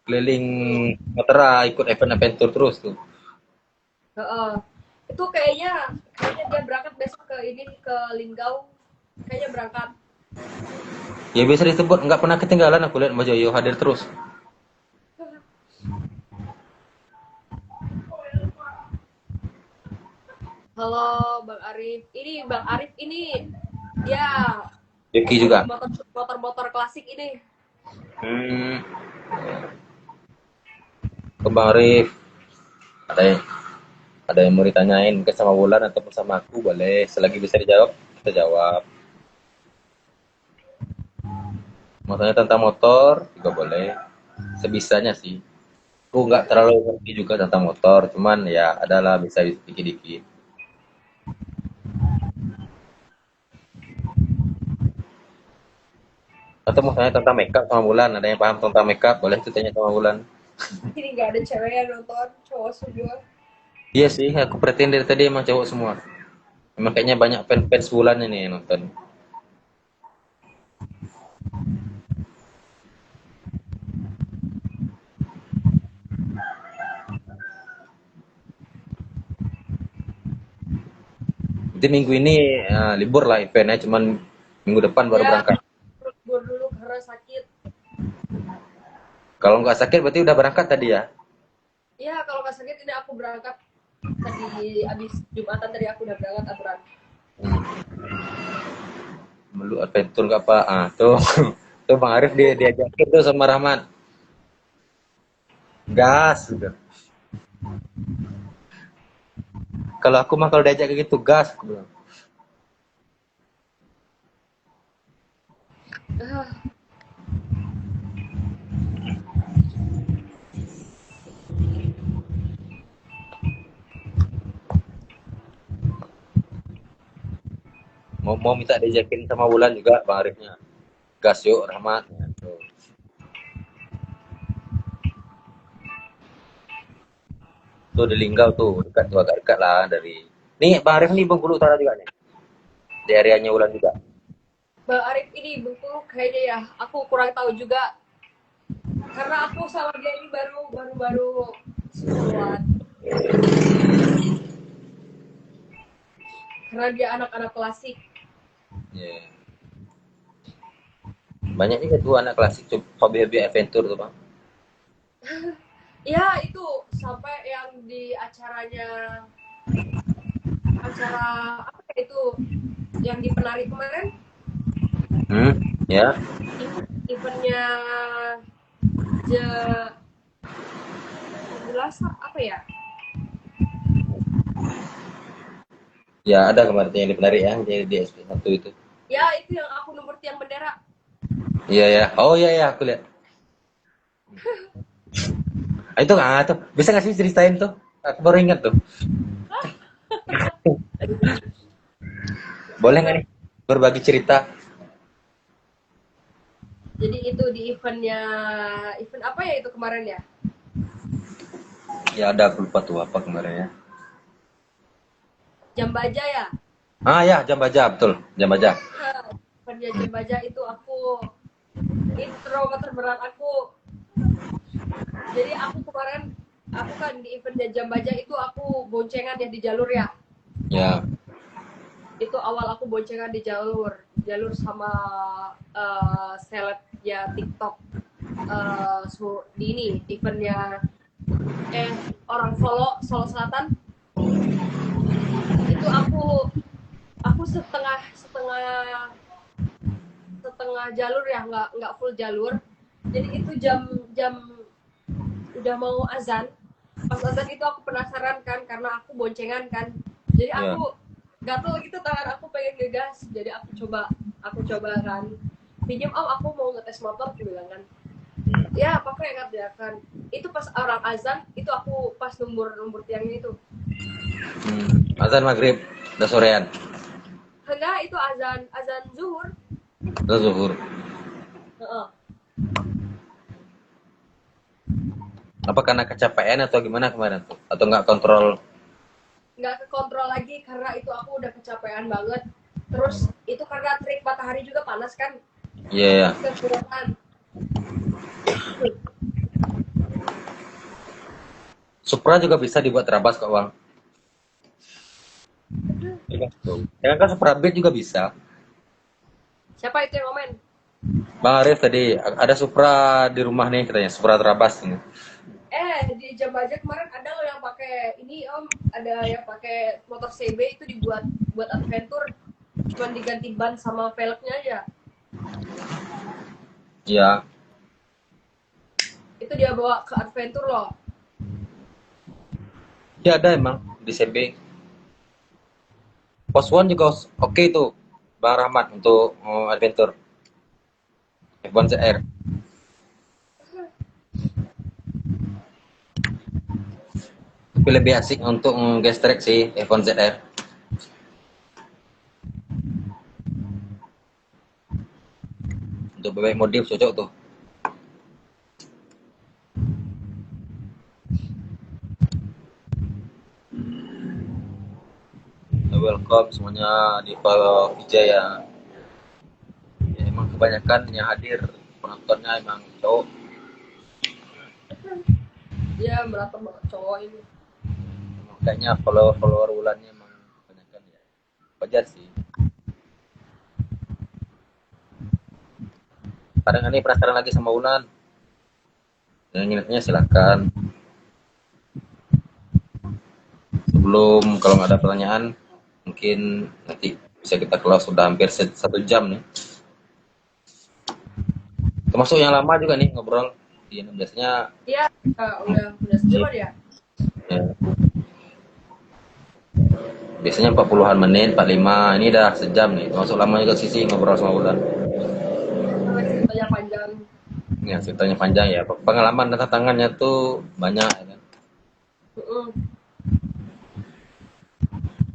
Speaker 1: Keliling
Speaker 2: Mm-mm.
Speaker 1: Matra ikut event adventure terus tuh.
Speaker 2: Uh, itu kayaknya dia berangkat besok ke ini ke Linggau. Kayaknya berangkat.
Speaker 1: Ya bisa disebut nggak pernah ketinggalan aku lihat Mbak Joyo hadir terus.
Speaker 2: Halo Bang Arif ini ya
Speaker 1: Yuki
Speaker 2: hobi
Speaker 1: juga.
Speaker 2: motor klasik ini.
Speaker 1: Hmm. Ke Bang Arif. Ada yang, ada yang mau ditanyain mungkin sama Wulan ataupun sama aku boleh. Selagi bisa dijawab, kita jawab. Maksudnya tentang motor juga boleh. Sebisanya sih. Aku nggak terlalu ngerti juga tentang motor, cuman ya adalah bisa dikit-dikit. Atau misalnya tentang makeup sama Bulan, ada yang paham tentang makeup, boleh tuh tanya sama Bulan.
Speaker 2: Ini nggak ada cewek yang nonton, cowok semua.
Speaker 1: Iya sih, aku perhatiin dari tadi emang cowok semua. Emang kayaknya banyak fans Bulan ini yang nonton. Jadi minggu ini libur lah eventnya, cuman minggu depan baru
Speaker 2: Ya,
Speaker 1: berangkat.
Speaker 2: libur dulu karena sakit.
Speaker 1: Kalau nggak sakit berarti udah berangkat tadi ya?
Speaker 2: Ya, kalau nggak sakit ini aku berangkat. Tadi abis Jumatan tadi aku udah berangkat aturan.
Speaker 1: Melu adventure nggak apa? Tuh, tuh Bang Arif diajakin tuh sama Rahmat. Gas, udah. Kalau aku mah kalau diajak kayak gitu gas, aku bilang.
Speaker 2: Ah,
Speaker 1: Mau minta diajakin sama Wulan juga Bang Arifnya. Gas yuk Rahmat. Tuh. Tuh di Linggau tuh, dekat tuh agak dekat lah dari. Nih Bang Arif nih Bengkulu Utara juga nih. Di areanya Wulan juga.
Speaker 2: Bang Arif ini Bengkulu kayaknya ya. Aku kurang tahu juga karena aku sama dia ini baru 10-an. Karena dia anak-anak klasik.
Speaker 1: Yeah. Banyak juga tuh anak klasik tuh hobi-hobi adventure tuh Bang.
Speaker 2: Ya itu sampai yang di acaranya acara apa ya itu yang di Penari kemarin
Speaker 1: Ya.
Speaker 2: eventnya je jelas apa ya.
Speaker 1: Ya ada kemarin yang di penari ya, jadi di SP1 itu.
Speaker 2: Ya itu yang aku nomor tiang bendera.
Speaker 1: Iya ya. Oh iya ya, aku lihat. Itu tuh. Bisa nggak sih ceritain tuh? Aku baru ingat tuh. Boleh nggak nih berbagi cerita?
Speaker 2: Jadi itu di event apa ya itu kemarin ya.
Speaker 1: Ya ada, aku lupa tuh apa kemarin ya.
Speaker 2: Jam Baja ya.
Speaker 1: Ya, jam baja, betul. Jam baja.
Speaker 2: Eventnya Jam Baja itu aku intro terberat aku. Jadi aku kemarin aku kan di eventnya Jam Baja itu aku boncengan ya di jalur ya.
Speaker 1: Ya.
Speaker 2: Itu awal aku boncengan di jalur sama seleb ya TikTok di ini eventnya orang Solo Selatan itu aku setengah setengah setengah jalur ya nggak full jalur jadi itu jam jam udah mau azan pas azan itu aku penasaran kan karena aku boncengan kan jadi
Speaker 1: Ya.
Speaker 2: aku gatel gitu tangan aku pengen ngegas jadi aku coba kan pinjam aku mau ngetes motor aku bilang kan ya pakai nggak dia kan itu pas orang azan itu aku pas numbur tiangnya itu
Speaker 1: Azan maghrib, udah sorean,
Speaker 2: enggak itu azan azan zuhur.
Speaker 1: udah zuhur.
Speaker 2: Heeh.
Speaker 1: Apa karena kecapean atau gimana kemarin tuh? Atau nggak kontrol?
Speaker 2: Nggak kekontrol lagi karena itu aku udah kecapean banget terus itu karena terik matahari juga panas kan
Speaker 1: Iya, ya.
Speaker 2: kekurangan.
Speaker 1: Supra juga bisa dibuat terabas kok, Bang. Ya kan Supra Beat juga bisa.
Speaker 2: Siapa itu yang komen?
Speaker 1: Bang Arif tadi ada Supra di rumah nih katanya, Supra terabas ini.
Speaker 2: Di Jam Baja kemarin ada loh yang pakai ini om ada yang pakai motor CB itu dibuat buat adventure cuman diganti ban sama velgnya aja
Speaker 1: Iya.
Speaker 2: itu dia bawa ke adventure loh.
Speaker 1: Ya ada emang di CB. Pos One juga oke tuh, Bang Rahmat untuk adventure. F1 ZR. Tapi lebih asik untuk gestrek sih F1 ZR. Untuk bebek modif cocok tuh. Welcome semuanya di Pak Vijaya. Ya, emang kebanyakan yang hadir penontonnya emang cowok.
Speaker 2: Dia merata banget cowok ini.
Speaker 1: Kayaknya follower Wulannya emang kebanyakan ya. Wajar sih. Kadang ini penasaran lagi sama Wulan. Yang ingatnya silakan. Sebelum kalau nggak ada pertanyaan, mungkin nanti bisa kita close, sudah hampir 1 jam nih. Termasuk yang lama juga nih ngobrol. Biasanya
Speaker 2: Iya, udah sejam ya.
Speaker 1: ya, biasanya 40-an menit, 45. Ini udah sejam nih. Termasuk lama juga sisi ngobrol sama Wulan.
Speaker 2: Ceritanya panjang.
Speaker 1: Ya, ceritanya panjang ya. Pengalaman dan tantangannya tuh banyak ya kan.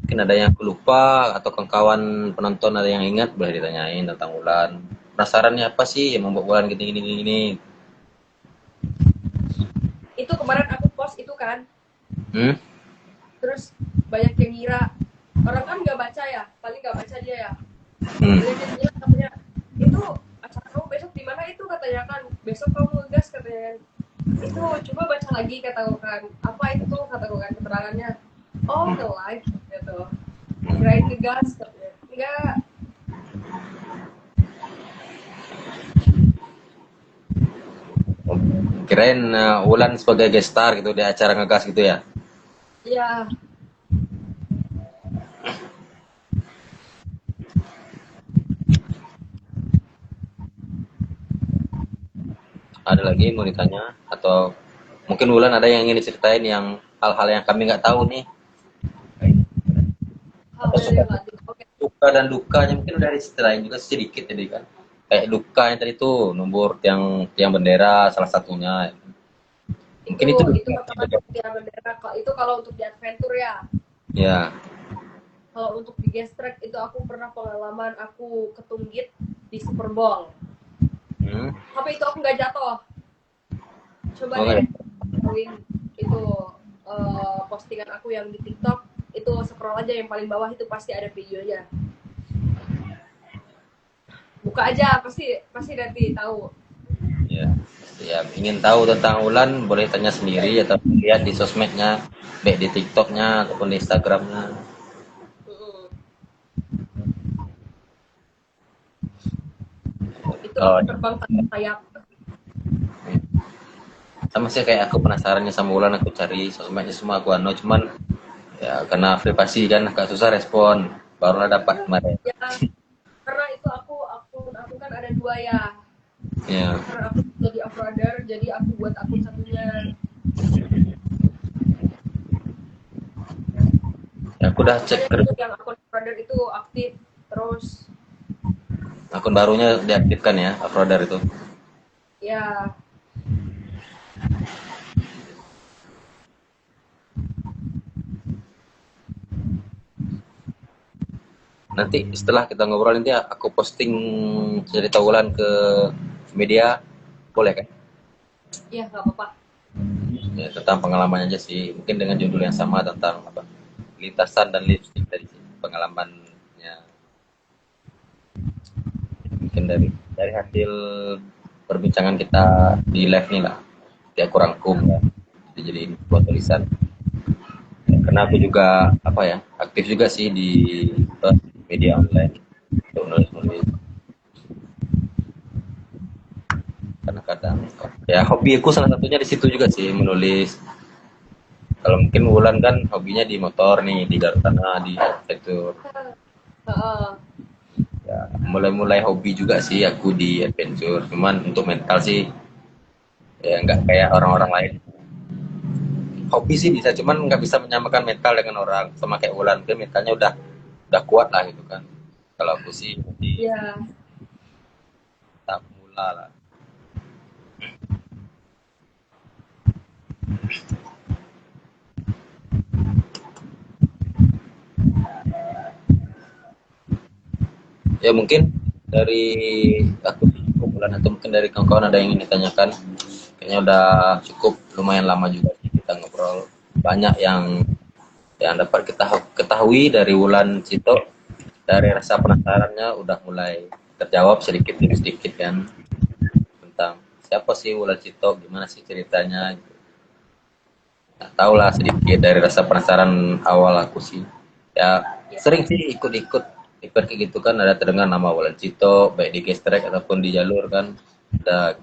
Speaker 1: Mungkin ada yang aku lupa atau kawan penonton ada yang ingat, boleh ditanyain tentang Wulan. Penasarannya apa sih yang membuat Wulan gini.
Speaker 2: Itu kemarin aku post itu kan,
Speaker 1: Hmm?
Speaker 2: terus banyak yang ngira, orang kan nggak baca ya, paling nggak baca dia ya.
Speaker 1: Hmm.
Speaker 2: Banyak yang ngira katanya, itu acara kamu besok di mana itu, katanya kan, besok kamu ngegas katanya. Itu coba baca lagi kataku kan, apa itu kataku kan keterangannya. Oh, nge-live gitu. Kirain ngegas katanya. Enggak.
Speaker 1: Kirain Wulan sebagai guest star gitu di acara ngegas gitu ya.
Speaker 2: Iya.
Speaker 1: Ada lagi mau ditanya atau mungkin Wulan ada yang ingin diceritain yang hal-hal yang kami nggak tahu nih. Atau
Speaker 2: Hal-hal yang nggak oke.
Speaker 1: suka dan dukanya mungkin udah diceritain juga sedikit tadi kan. Kayak dukanya tadi tuh nomor tiang bendera salah satunya. Mungkin itu
Speaker 2: Itu pertama tiang bendera. Itu kalau untuk di adventure ya.
Speaker 1: ya.
Speaker 2: Kalau untuk di guest track itu aku pernah pengalaman aku ketunggit di Super Bowl. Tapi itu aku nggak jatuh. Coba deh, itu postingan aku yang di TikTok, itu scroll aja yang paling bawah itu pasti ada videonya. Buka aja, pasti nanti tahu.
Speaker 1: Ya, ya ingin tahu tentang Wulan boleh tanya sendiri atau lihat di sosmednya, baik di TikToknya ataupun di Instagramnya.
Speaker 2: Itu aku terbang tanpa sayap.
Speaker 1: Sama sih kayak aku penasarannya sama Wulan, aku cari sosmednya semua aku cuman ya karena privasi kan agak susah respon, barulah dapat kemarin.
Speaker 2: Ya, karena itu aku kan ada 2 ya.
Speaker 1: Ya.
Speaker 2: Karena aku jadi uploader, jadi aku buat akun satunya.
Speaker 1: Ya, aku udah cek terus.
Speaker 2: Yang akun uploader itu aktif terus.
Speaker 1: Akun barunya diaktifkan ya, uploader itu.
Speaker 2: Ya.
Speaker 1: Nanti setelah kita ngobrol nanti aku posting cerita Wulan ke media, boleh kan?
Speaker 2: Iya, nggak apa-apa.
Speaker 1: Ya, tentang pengalamannya aja sih, mungkin dengan judul yang sama tentang apa, lintasan dan lipstick tadi sih, pengalamannya. Mungkin dari hasil perbincangan kita di live nih lah, ya aku rangkum ya, dijadiin buat tulisan. Ya, karena aku juga apa ya, aktif juga sih di media online untuk nulis-nulis. Kadang-kadang ya hobiku salah satunya di situ juga sih, menulis. Kalau mungkin Wulan kan hobinya di motor nih, di garut tanah, di arsitektur. Ya, mulai hobi juga sih aku di adventure. Cuman untuk mental sih ya nggak kayak orang-orang lain. Hobi sih bisa, cuman nggak bisa menyamakan mental dengan orang. Sama kayak Wulan, ke mentalnya udah kuat lah gitu kan. Kalau aku sih di
Speaker 2: Iya.
Speaker 1: lah. Ya mungkin dari aku kumpulan atau mungkin dari kawan-kawan ada yang ingin ditanyakan. Kayaknya udah cukup lumayan lama juga sih kita ngobrol. Banyak yang dapat kita ketahui dari Wulan Cito. Dari rasa penasarannya udah mulai terjawab sedikit demi sedikit kan, tentang siapa sih Wulan Cito, gimana sih ceritanya. Nah, tahu lah sedikit dari rasa penasaran awal aku sih. Ya sering sih ikut-ikut event kayak gitu kan, ada terdengar nama Wulan Cito baik di gestrek ataupun di jalur kan. Ada,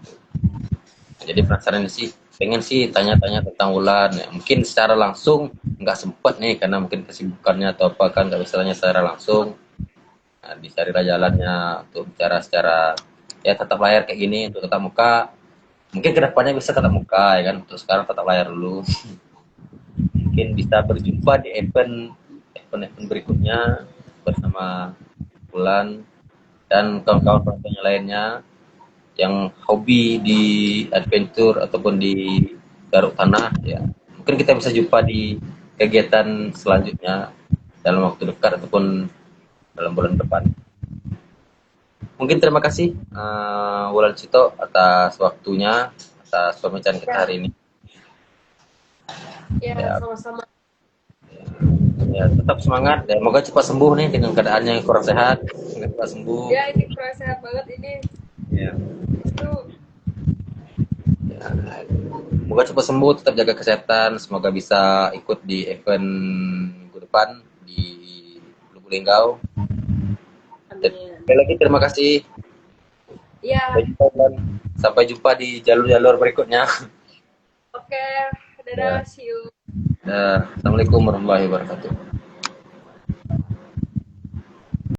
Speaker 1: jadi penasaran sih, pengen sih tanya-tanya tentang Wulan. Ya, mungkin secara langsung nggak sempet nih karena mungkin kesibukannya atau apa kan nggak bisa tanya secara langsung. Nah, dicarilah jalannya untuk bicara secara ya tatap layar kayak gini untuk tatap muka. Mungkin kedepannya bisa tatap muka ya kan. Untuk sekarang tatap layar dulu. Mungkin bisa berjumpa di event berikutnya bersama Bulan dan kawan-kawan penontonnya lainnya yang hobi di adventure ataupun di garuk tanah ya. Mungkin kita bisa jumpa di kegiatan selanjutnya dalam waktu dekat ataupun dalam bulan depan. Mungkin terima kasih Wulan Cito atas waktunya, atas pembicaraan kita hari ini.
Speaker 2: Ya,
Speaker 1: Ya,
Speaker 2: sama-sama.
Speaker 1: ya tetap semangat ya, semoga cepat sembuh nih dengan keadaannya yang kurang sehat, semoga cepat sembuh.
Speaker 2: Ya, ini kurang sehat banget ini.
Speaker 1: Ya,
Speaker 2: Itu
Speaker 1: ya. Semoga cepat sembuh, tetap jaga kesehatan, semoga bisa ikut di event minggu depan di Lubuk Linggau.
Speaker 2: amin.
Speaker 1: Sekali lagi terima kasih.
Speaker 2: Ya,
Speaker 1: Sampai jumpa di jalur-jalur berikutnya.
Speaker 2: oke.
Speaker 1: Ya.
Speaker 2: Dadah, see you.
Speaker 1: Assalamualaikum warahmatullahi wabarakatuh.